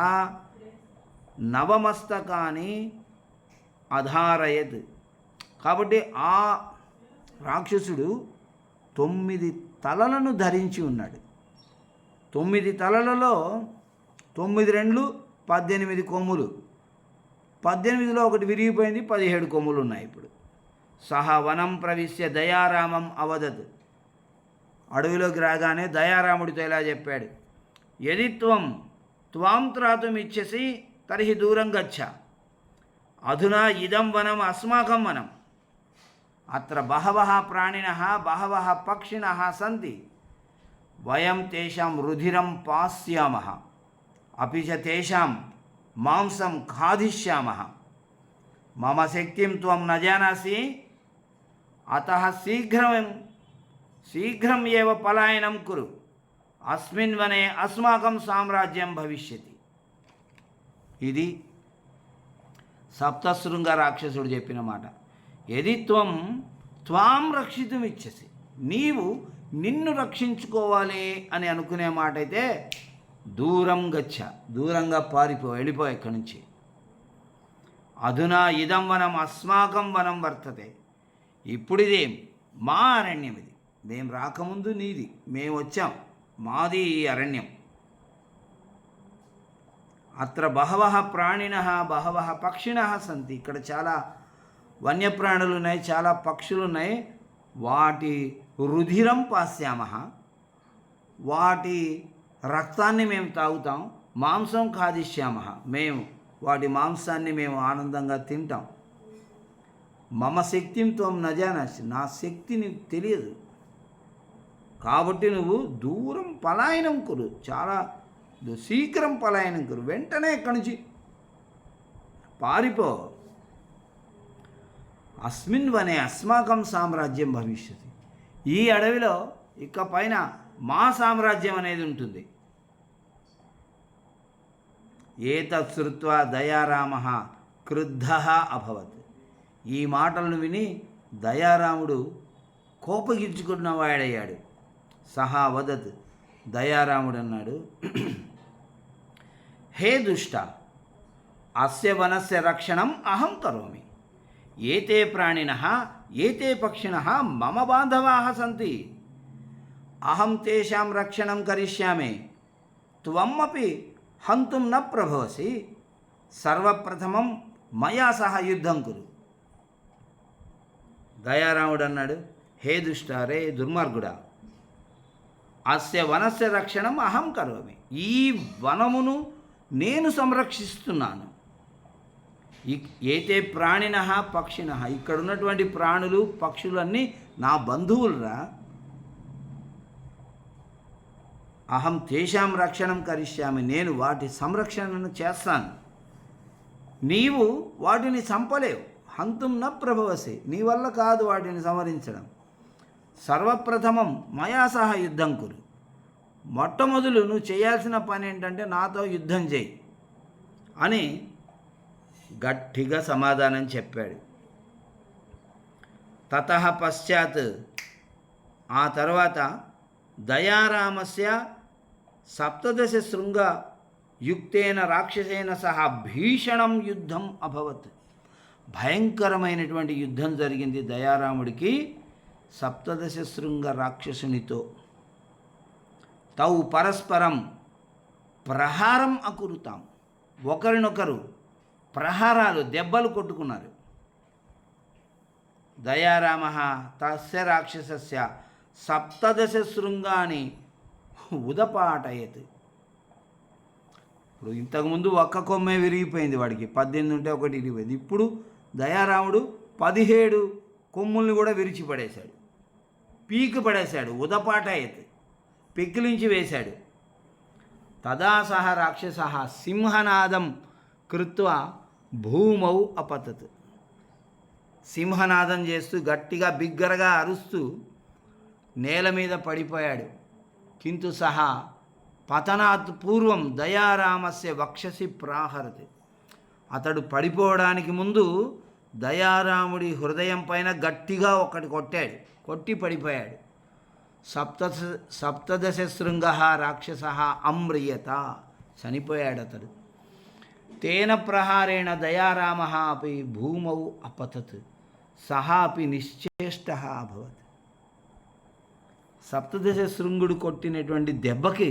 నవమస్తకాని అధారయత్. కాబట్టి ఆ రాక్షసుడు 9 తలలను ధరించి ఉన్నాడు. 9 తలలలో 9 రెండ్లు 18 కొమ్ములు, 18లో ఒకటి విరిగిపోయింది, 17 కొమ్ములు ఉన్నాయి. ఇప్పుడు సహ వనం ప్రవిశ్య దయారామం అవదత్. అడవిలోకి రాగానే దయారాముడితో ఇలా చెప్పాడు. యది త్వం త్రాతుమిచ్చసి తర్హి దూరం గచ్చ. అధునా ఇదం వనం అస్మాకం వనం. అత్ర బహవః ప్రాణినః బహవః పక్షిణః సంతి. వయం తేషాం రుధిరం పాస్యామః అపి చ తేషాం మాంసం ఖాదిష్యామః. మమ శక్తిం త్వం న జానాసి అతః శీఘ్రం ఏవ పలాయనం కురు. అస్మిన్ వనే అస్మాకం సామ్రాజ్యం భవిష్యతి. ఇది సప్తశృంగ రాక్షసుడు చెప్పిన మాట. యది త్వాం రక్షితుమిచ్చసి, నీవు నిన్ను రక్షించుకోవాలి అని అనుకునే మాట అయితే దూరం గచ్చ, దూరంగా వెళ్ళిపో ఇక్కడి నుంచి. అధునా ఇదం వనం అస్మాకం వనం వర్తతే. ఇప్పుడు ఇది మా అరణ్యం, ఇది మేము రాకముందు నీది, మేము వచ్చాం, మాది ఈ అరణ్యం. అత్ర బహవః ప్రాణినః బహవః పక్షిణః సంతి. ఇక్కడ చాలా వన్యప్రాణులు ఉన్నాయి, చాలా పక్షులు ఉన్నాయి. వాటి రుధిరం పాస్యామః, వాటి రక్తాన్ని మేము తాగుతాం. మాంసం ఖాదిష్యామః, మేము వాటి మాంసాన్ని మేము ఆనందంగా తింటాం. మమ శక్తిం త్వం న జానాసి, నా శక్తి నీకు తెలియదు, కాబట్టి నువ్వు దూరం పలాయనం కురు, చాలా శీఘ్రం పలాయనం కురు, వెంటనే ఇక్కడి నుంచి పారిపో. అస్మిన్ వనే అస్మాకం సామ్రాజ్యం భవిష్యతి. ఈ అడవిలో ఇక పైన మా సామ్రాజ్యం అనేది ఉంటుంది. ఏతత్ శ్రుత్వా దయారామః క్రుద్ధః అభవత్. ఈ మాటలను విని దయారాముడు కోపగించుకున్న వాడయ్యాడు. సహా వదత్, దయారాముడు అన్నాడు, హే దుష్ట, అస్య వనస్య రక్షణం అహం కరోమి. ఏతే ప్రాణినః ఏతే పక్షిణః మమ బాంధవాః సంతి. అహం తేషాం రక్షణం కరిష్యామి. త్వమపి హంతుం న ప్రభవసి. సర్వప్రథమం మయా సహ యుద్ధం కురు. దయారాముడు అన్నాడు, హే దుష్ట, రే దుర్మార్గుడా, అస్య వనస్య రక్షణం అహం కరోమి. ఈ వనమును నేను సంరక్షిస్తున్నాను. ఏతే ప్రాణినః పక్షినః, ఇక్కడ ఉన్నటువంటి ప్రాణులు పక్షులన్నీ నా బంధువులురా. అహం తేషాం రక్షణం కరిష్యామి, నేను వాటి సంరక్షణను చేస్తాను. నీవు వాటిని చంపలేవు. హంతుం న ప్రభవసి, నీ వల్ల కాదు వాటిని సంహరించడం. సర్వప్రథమం మయా సహ యుద్ధం కురు. మొట్టమొదలు నువ్వు చేయాల్సిన పని ఏంటంటే నాతో యుద్ధం చేయి అని గట్టిగా సమాధానం చెప్పాడు. తతః పశ్చాత్, ఆ తర్వాత దయారామస్య సప్తదశ శృంగ యుక్తేన రాక్షసేన సహా భీషణం యుద్ధం అభవత్. భయంకరమైనటువంటి యుద్ధం జరిగింది దయారాముడికి సప్తదశ శృంగ రాక్షసునితో. తౌ పరస్పరం ప్రహారం అకురుతాం, ఒకరినొకరు ప్రహారాలు, దెబ్బలు కొట్టుకున్నారు. దయారామః తస్య రాక్షసస్య సప్తదశ శృంగాని ఉదపాటయత్. ఇప్పుడు ఇంతకుముందు ఒక్క కొమ్మే విరిగిపోయింది వాడికి, 18 ఉంటే ఒకటి విరిగిపోయింది. ఇప్పుడు దయారాముడు 17 కొమ్ముల్ని కూడా విరిచిపడేశాడు, పీకి పడేశాడు. ఉదపాటయత్, పెకిలించి వేశాడు. తదా సహ రాక్షసః సింహనాదం కృత్వా భూమౌ అపతత్. సింహనాదం చేస్తూ గట్టిగా బిగ్గరగా అరుస్తూ నేల మీద పడిపోయాడు. కింటు సహా పతనాత్ పూర్వం దయారామస్య వక్షసి ప్రాహరతి. అతడు పడిపోవడానికి ముందు దయారాముడి హృదయం పైన గట్టిగా ఒకటి కొట్టాడు, కొట్టి పడిపోయాడు. సప్తదశ శృంగ రాక్షస అమ్రియత, చనిపోయాడు అతడు. తేన ప్రహారేణ దయారామ అపి భూమౌ అపతత్, సహా అపి నిశ్చేష్ట అభవత్. సప్తదశ శృంగుడు కొట్టినటువంటి దెబ్బకి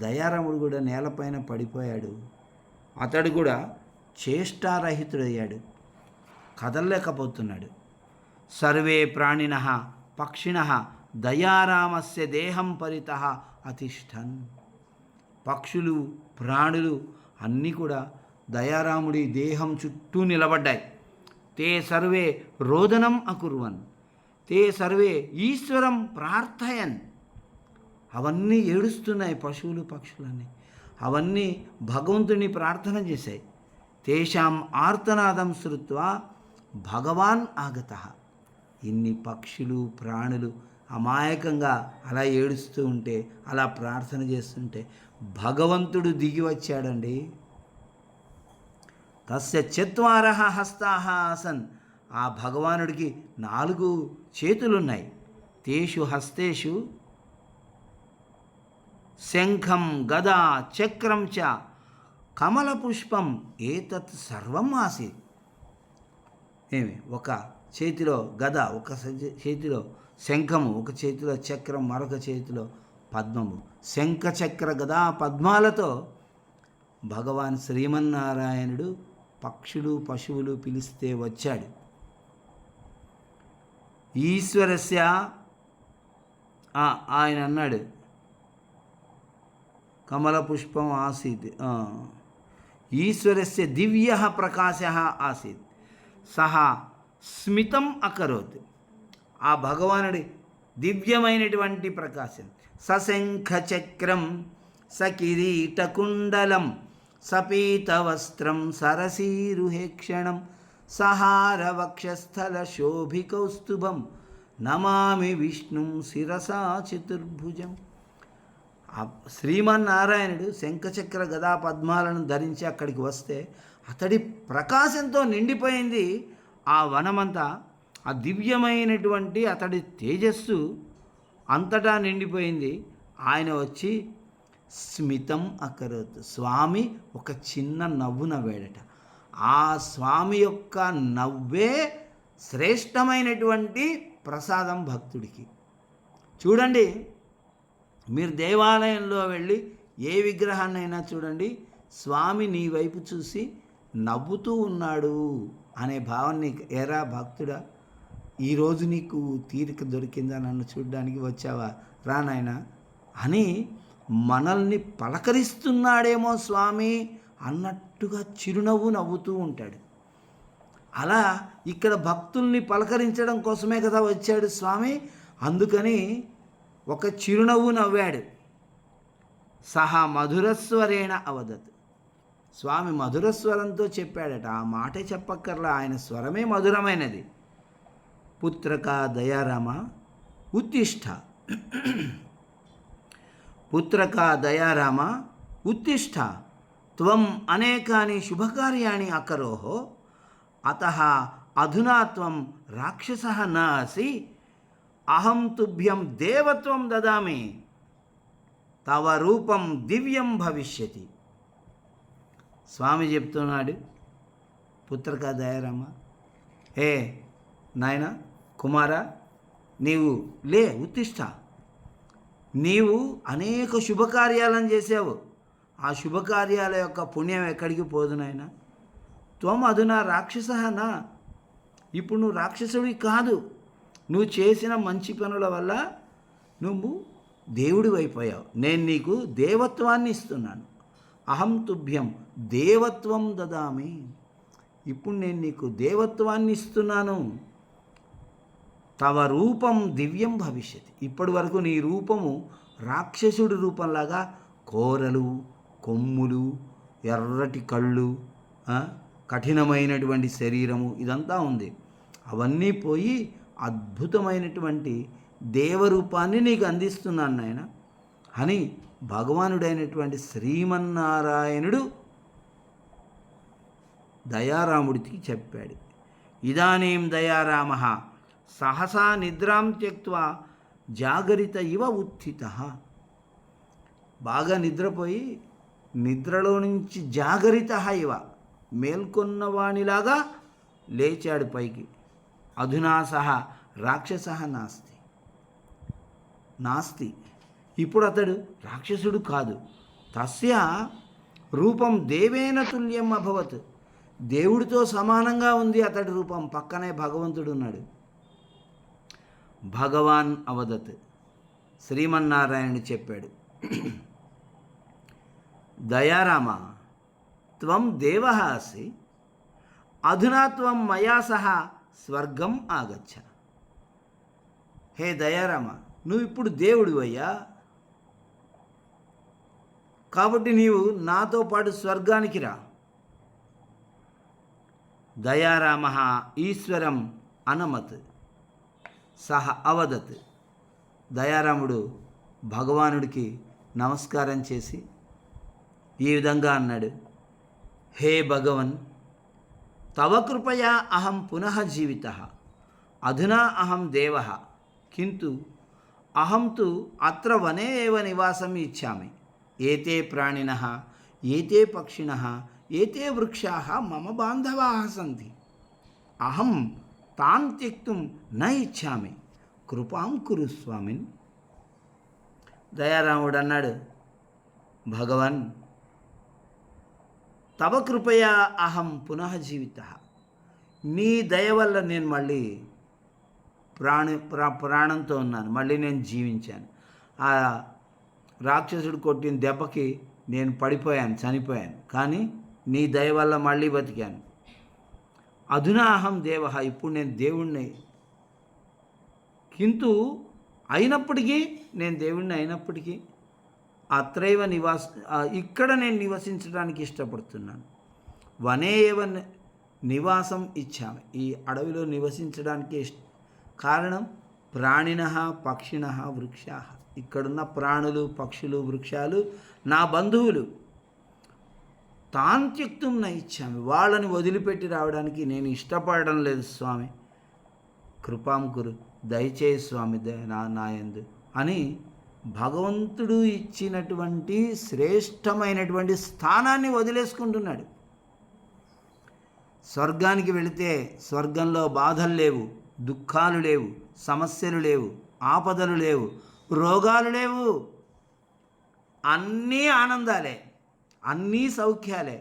దయారాముడు కూడా నేలపైన పడిపోయాడు. అతడు కూడా చేష్టారహితుడయ్యాడు, కదలలేకపోతున్నాడు. సర్వే ప్రాణినః పక్షిణః దయారామస్య దేహం పరితః అతిష్టన్. పక్షులు ప్రాణులు అన్నీ కూడా దయారాముడి దేహం చుట్టూ నిలబడ్డాయి. తే సర్వే రోదనం అకుర్వన్, తే సర్వే ఈశ్వరం ప్రార్థయన్. అవన్నీ ఏడుస్తున్నాయి, పశువులు పక్షులన్నీ అవన్నీ భగవంతుని ప్రార్థన చేశాయి. తేషాం ఆర్తనాదం శ్రుత్వా భగవాన్ ఆగత. ఇన్ని పక్షులు ప్రాణులు అమాయకంగా అలా ఏడుస్తూ ఉంటే, అలా ప్రార్థన చేస్తుంటే భగవంతుడు దిగి వచ్చాడండి. తస్య చత్వారః హస్తాః ఆసన్. ఆ భగవానుడికి 4 చేతులున్నాయి. తేషు హస్తేషు శంఖం గదా చక్రం చ కమలపుష్పం ఏతత్ సర్వం ఆసీత్. ఒక చేతిలో గద, ఒక చేతిలో శంఖము, ఒక చేతిలో చక్రం, మరొక చేతిలో పద్మము. శంఖ చక్ర గదా పద్మాలతో భగవాన్ శ్రీమన్నారాయణుడు పక్షులు పశువులు పిలిస్తే వచ్చాడు. ఈశ్వరస్య ఆయన అన్నాడు, కమలపుష్పం ఆసీత్. ఈశ్వరస్య దివ్య ప్రకాశ ఆసీత్ సహ స్మితం అకరోత్. ఆ భగవానుడి దివ్యమైనటువంటి ప్రకాశం. సశంఖచక్రం సకిరీటకుండలం సపీతవస్త్రం సరసీరుహేక్షణం సహారవక్షస్థల శోభికౌస్తుభం నమామి విష్ణుం శిరసా చతుర్భుజం. శ్రీమన్నారాయణుడు శంఖచక్ర గదా పద్మాలను ధరించి అక్కడికి వస్తే అతడి ప్రకాశంతో నిండిపోయింది ఆ వనమంతా. ఆ దివ్యమైనటువంటి అతడి తేజస్సు అంతటా నిండిపోయింది. ఆయన వచ్చి స్మితం అకరోత్. స్వామి ఒక చిన్న నవ్వు నవ్వాడట. ఆ స్వామి యొక్క నవ్వే శ్రేష్టమైనటువంటి ప్రసాదం భక్తుడికి. చూడండి, మీరు దేవాలయంలో వెళ్ళి ఏ విగ్రహాన్నైనా చూడండి, స్వామి నీ వైపు చూసి నవ్వుతూ ఉన్నాడు అనే భావన. ఎరా భక్తుడా, ఈరోజు నీకు తీరిక దొరికిందా, నన్ను చూడడానికి వచ్చావా, రా నాయనా అని మనల్ని పలకరిస్తున్నాడేమో స్వామి అన్నట్టుగా చిరునవ్వు నవ్వుతూ ఉంటాడు. అలా ఇక్కడ భక్తుల్ని పలకరించడం కోసమే కదా వచ్చాడు స్వామి. అందుకని ఒక చిరునవ్వు నవ్వాడు. సహా మధురస్వరేణ అవదత్. స్వామి మధురస్వరంతో చెప్పాడట. ఆ మాటే చెప్పక్కర్లా, ఆయన స్వరమే మధురమైనది. పుత్రక దయారామ ఉత్తిష్ట, పుత్రక దయారామ ఉత్తిష్ట, త్వం అనేకాని శుభకార్యాణి అకరోః, అతః అధునా త్వం రాక్షసః న అసి, అహం తుభ్యం దేవత్వం దదామి, తవ రూపం దివ్యం భవిష్యతి. స్వామి చెప్తున్నాడు, పుత్రక దయారామ, ఏ నాయన కుమారా, నీవు లే, ఉత్తిష్ట. నీవు అనేక శుభకార్యాలను చేసావు. ఆ శుభకార్యాల యొక్క పుణ్యం ఎక్కడికి పోదు నాయన. త్వం అధునా రాక్షసః నా. ఇప్పుడు నువ్వు రాక్షసుడివి కాదు. నువ్వు చేసిన మంచి పనుల వల్ల నువ్వు దేవుడి అయిపోయావు. నేను నీకు దేవత్వాన్ని ఇస్తున్నాను. అహం తుభ్యం దేవత్వం దదామి. ఇప్పుడు నేను నీకు దేవత్వాన్ని ఇస్తున్నాను. తవ రూపం దివ్యం భవిష్యతి. ఇప్పటి వరకు నీ రూపము రాక్షసుడి రూపంలాగా కోరలు, కొమ్ములు, ఎర్రటి కళ్ళు, కఠినమైనటువంటి శరీరము ఇదంతా ఉంది. అవన్నీ పోయి అద్భుతమైనటువంటి దేవరూపాన్ని నీకు అందిస్తున్నాను నాయన అని భగవానుడైనటువంటి శ్రీమన్నారాయణుడు దయారాముడికి చెప్పాడు. ఇదానీం దయారామ సహసా నిద్రాం త్యక్త్వా జాగరిత ఇవ ఉత్థిత. బాగా నిద్రపోయి నిద్రలో నుంచి జాగరిత ఇవ మేల్కొన్నవాణిలాగా లేచాడు పైకి. అధునా సహ రాక్షస నాస్తి. నాస్తి ఇప్పుడు అతడు రాక్షసుడు కాదు. తస్య రూపం దేవేన తుల్యం అభవత్. దేవుడితో సమానంగా ఉంది అతడి రూపం. పక్కనే భగవంతుడు ఉన్నాడు. భగవాన్ అవదత్. శ్రీమన్నారాయణుడు చెప్పాడు, దయారామ త్వం దేవః అసి, అధునా త్వం మయా సహ స్వర్గం ఆగచ్చ. హే దయారామ, నువ్వు ఇప్పుడు దేవుడివయ్యా, కాబట్టి నీవు నాతో పాటు స్వర్గానికి రా. దయారామ ఈశ్వరం అనమత్ సహ అవదత్. దయారాముడు భగవానుడికి నమస్కారం చేసి ఈ విధంగా అన్నాడు, హే భగవన్, తవ కృపయా అహం పునః జీవితః, అధునా అహం దేవః, కింటు అహం తు అత్ర వనే ఏవ నివాసం ఇచ్చామి. ఏతే ప్రాణినః, ఏతే పక్షిణః, ఏతే వృక్షాః మమ బాంధవాః సంతి. అహం తాన్ త్యక్తుం న ఇచ్చామి, కృపాం కురు స్వామిన్. దయారాముడు అన్నాడు, భగవన్, తవ కృపయా అహం పునః జీవితః, నీ దయ వల్ల నేను మళ్ళీ ప్రాణంతో ఉన్నాను, మళ్ళీ నేను జీవించాను. ఆ రాక్షసుడు కొట్టిన దెబ్బకి నేను పడిపోయాను, చనిపోయాను, కానీ నీ దయ వల్ల మళ్ళీ బతికాను. అధునా అహం దేవః, ఇప్పుడు నేను దేవుణ్ణి. కింటు అయినప్పటికీ, నేను దేవుణ్ణి అయినప్పటికీ అత్రైవ ఇక్కడ నేను నివసించడానికి ఇష్టపడుతున్నాను. వనే ఏవ నివాసం ఇచ్చాము, ఈ అడవిలో నివసించడానికి కారణం ప్రాణినః పక్షిణః వృక్షాః, ఇక్కడున్న ప్రాణులు పక్షులు వృక్షాలు నా బంధువులు. తాన్ త్యక్తుం న ఇచ్చామి, వాళ్ళని వదిలిపెట్టి రావడానికి నేను ఇష్టపడడం లేదు స్వామి. కృపాం కురు, దయచేయి స్వామి నాయందు అని భగవంతుడు ఇచ్చినటువంటి శ్రేష్టమైనటువంటి స్థానాన్ని వదిలేసుకుంటున్నాడు. స్వర్గానికి వెళితే స్వర్గంలో బాధలు లేవు, దుఃఖాలు లేవు, సమస్యలు లేవు, ఆపదలు లేవు, రోగాలు లేవు, అన్నీ ఆనందాలే, అన్నీ సౌఖ్యాలే.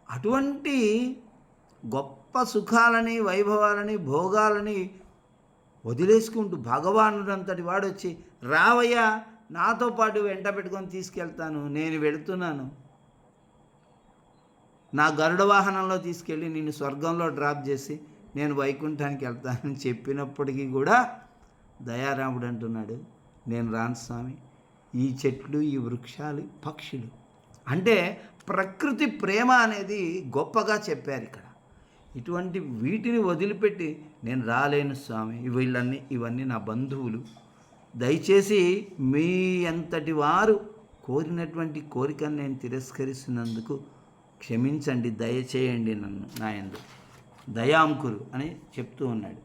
అటువంటి గొప్ప సుఖాలని వైభవాలని భోగాలని వదిలేసుకుంటూ భగవానుడంతటి వాడు వచ్చి, రావయ్యా నాతో పాటు వెంట పెట్టుకొని తీసుకెళ్తాను, నేను వెళుతున్నాను, నా గరుడ వాహనంలో తీసుకెళ్ళి నిన్ను స్వర్గంలో డ్రాప్ చేసి నేను వైకుంఠానికి వెళ్తానని చెప్పినప్పటికీ కూడా దయారాముడు అంటున్నాడు, నేను రాను స్వామి. ఈ చెట్లు, ఈ వృక్షాలు, పక్షులు అంటే ప్రకృతి ప్రేమ అనేది గొప్పగా చెప్పారు ఇక్కడ. ఇటువంటి వీటిని వదిలిపెట్టి నేను రాలేను స్వామి, ఇవన్నీ నా బంధువులు, దయచేసి మీ అంతటి వారు కోరినటువంటి కోరికను నేను తిరస్కరిస్తున్నందుకు క్షమించండి, దయచేయండి నన్ను, నాయందు దయాంకురు అని చెప్తూ ఉన్నాడు.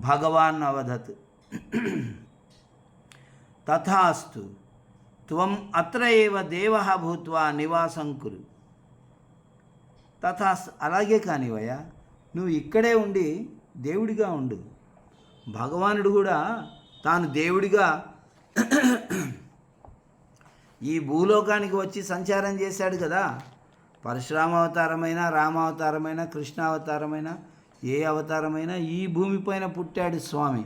భగవాన్ అవధత్ తథాస్తు త్వం అత్ర ఏవ దేవః భూత్వా నివాసం కురు. తథాస్తు, అలాగే కానివయ్యా, నువ్వు ఇక్కడే ఉండి దేవుడిగా ఉండు. భగవానుడు కూడా తాను దేవుడిగా ఈ భూలోకానికి వచ్చి సంచారం చేశాడు కదా. పరశురామ అవతారమైన, రామావతారమైన, కృష్ణావతారమైన, ఏ అవతారమైనా ఈ భూమిపైన పుట్టాడు స్వామి.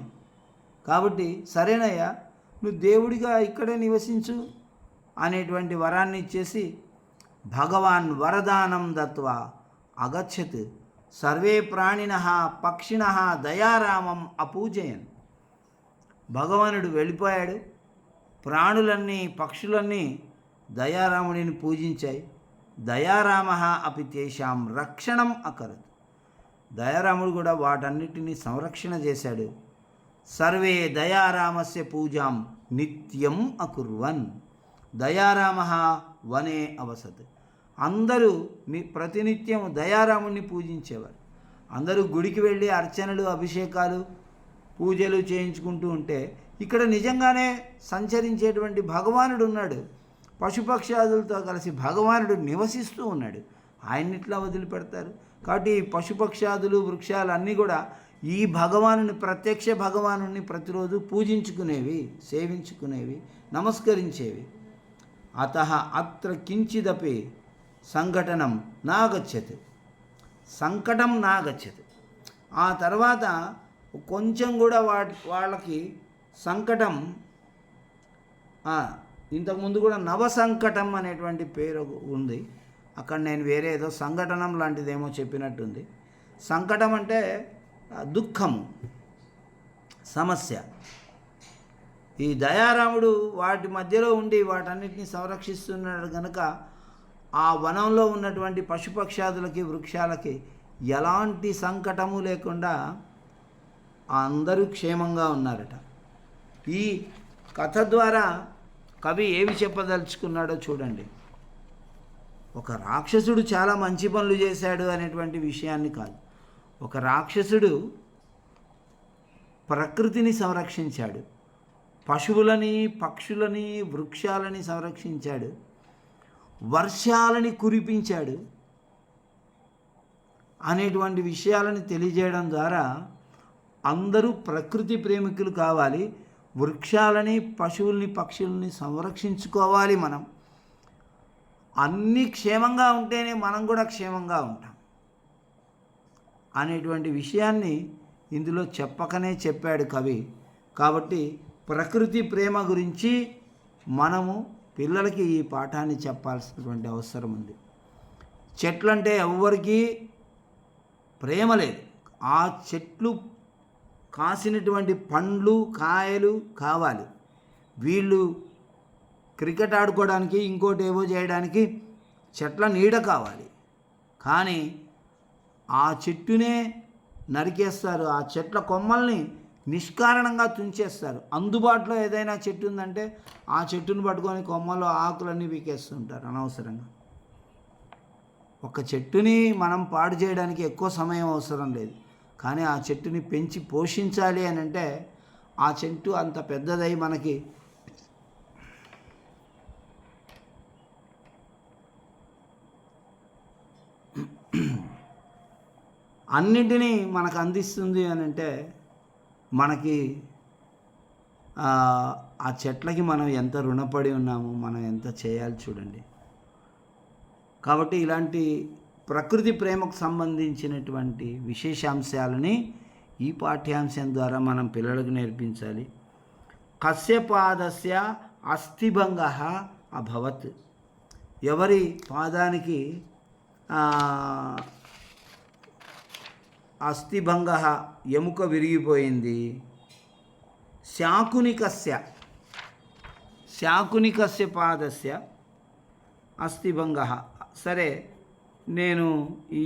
కాబట్టి సరేనయ్యా, నువ్వు దేవుడిగా ఇక్కడే నివసించు అనేటువంటి వరాన్ని ఇచ్చేసి భగవాన్ వరదానం దత్వా అగచ్చత్ సర్వే ప్రాణినః పక్షిణః దయారామం అపూజయన్. భగవానుడు వెళ్ళిపోయాడు. ప్రాణులన్నీ పక్షులన్నీ దయారాముడిని పూజించాయి. దయారామ అపి తేషాం రక్షణం అకరత్. దయారాముడు కూడా వాటన్నిటినీ సంరక్షణ చేశాడు. సర్వే దయారామస్య పూజాం నిత్యం అకుర్వన్. దయారామ వనే అవసత్. అందరూ ప్రతినిత్యం దయారాముడిని పూజించేవారు. అందరూ గుడికి వెళ్ళి అర్చనలు, అభిషేకాలు, పూజలు చేయించుకుంటూ ఉంటే ఇక్కడ నిజంగానే సంచరించేటువంటి భగవానుడు ఉన్నాడు. పశుపక్షాదులతో కలిసి భగవానుడు నివసిస్తూ ఉన్నాడు. ఆయన్నిట్లా వదిలిపెడతారు. కాబట్టి ఈ పశుపక్షాదులు వృక్షాలు అన్నీ కూడా ఈ భగవానుని, ప్రత్యక్ష భగవానుని ప్రతిరోజు పూజించుకునేవి, సేవించుకునేవి, నమస్కరించేవి. అతః అత్ర కించిదపి సంఘటనం నాగచ్చతి, సంకటం నాగచ్చతి. ఆ తర్వాత కొంచెం కూడా వాళ్ళకి సంకటం ఇంతకుముందు కూడా నవసంకటం అనేటువంటి పేరు ఉంది. అక్కడ నేను వేరే ఏదో సంఘటనం లాంటిదేమో చెప్పినట్టుంది. సంకటం అంటే దుఃఖము, సమస్య. ఈ దయారాముడు వాటి మధ్యలో ఉండి వాటన్నిటిని సంరక్షిస్తున్నాడు కనుక ఆ వనంలో ఉన్నటువంటి పశుపక్షాదులకి, వృక్షాలకి ఎలాంటి సంకటము లేకుండా అందరూ క్షేమంగా ఉన్నారట. ఈ కథ ద్వారా కవి ఏమి చెప్పదలుచుకున్నాడో చూడండి. ఒక రాక్షసుడు చాలా మంచి పనులు చేశాడు అనేటువంటి విషయాన్ని కాదు. ఒక రాక్షసుడు ప్రకృతిని సంరక్షించాడు, పశువులని, పక్షులని, వృక్షాలని సంరక్షించాడు, వర్షాలని కురిపించాడు అనేటువంటి విషయాలను తెలియజేయడం ద్వారా అందరూ ప్రకృతి ప్రేమికులు కావాలి, వృక్షాలని, పశువుల్ని, పక్షుల్ని సంరక్షించుకోవాలి. మనం అన్నీ క్షేమంగా ఉంటేనే మనం కూడా క్షేమంగా ఉంటాం అనేటువంటి విషయాన్ని ఇందులో చెప్పకనే చెప్పాడు కవి. కాబట్టి ప్రకృతి ప్రేమ గురించి మనము పిల్లలకి ఈ పాఠాన్ని చెప్పాల్సినటువంటి అవసరం ఉంది. చెట్లంటే ఎవ్వరికీ ప్రేమ లేదు. ఆ చెట్లు కాసినటువంటి పండ్లు, కాయలు కావాలి. వీళ్ళు క్రికెట్ ఆడుకోవడానికి, ఇంకోటి ఏవో చేయడానికి చెట్ల నీడ కావాలి. కానీ ఆ చెట్టునే నరికేస్తారు, ఆ చెట్ల కొమ్మల్ని నిష్కారణంగా తుంచేస్తారు. అందుబాటులో ఏదైనా చెట్టు ఉందంటే ఆ చెట్టును పట్టుకొని కొమ్మలో ఆకులన్నీ పీకేస్తుంటారు అనవసరంగా. ఒక చెట్టుని మనం పాడు చేయడానికి ఎక్కువ సమయం అవసరం లేదు, కానీ ఆ చెట్టుని పెంచి పోషించాలి అని అంటే ఆ చెట్టు అంత పెద్దదై మనకి అన్నింటినీ మనకు అందిస్తుంది అని అంటే మనకి ఆ చెట్లకి మనం ఎంత రుణపడి ఉన్నామో, మనం ఎంత చేయాలి చూడండి. కాబట్టి ఇలాంటి ప్రకృతి ప్రేమకు సంబంధించినటువంటి విశేషాంశాలని ఈ పాఠ్యాంశం ద్వారా మనం పిల్లలకు నేర్పించాలి. కశ్యపాదస్య అస్థిభంగ అభవత్. ఎవరి పాదానికి అస్థిభంగ, ఎముక విరిగిపోయింది. శాకునికస్య పాదస్య అస్థిభంగ. సరే, నేను ఈ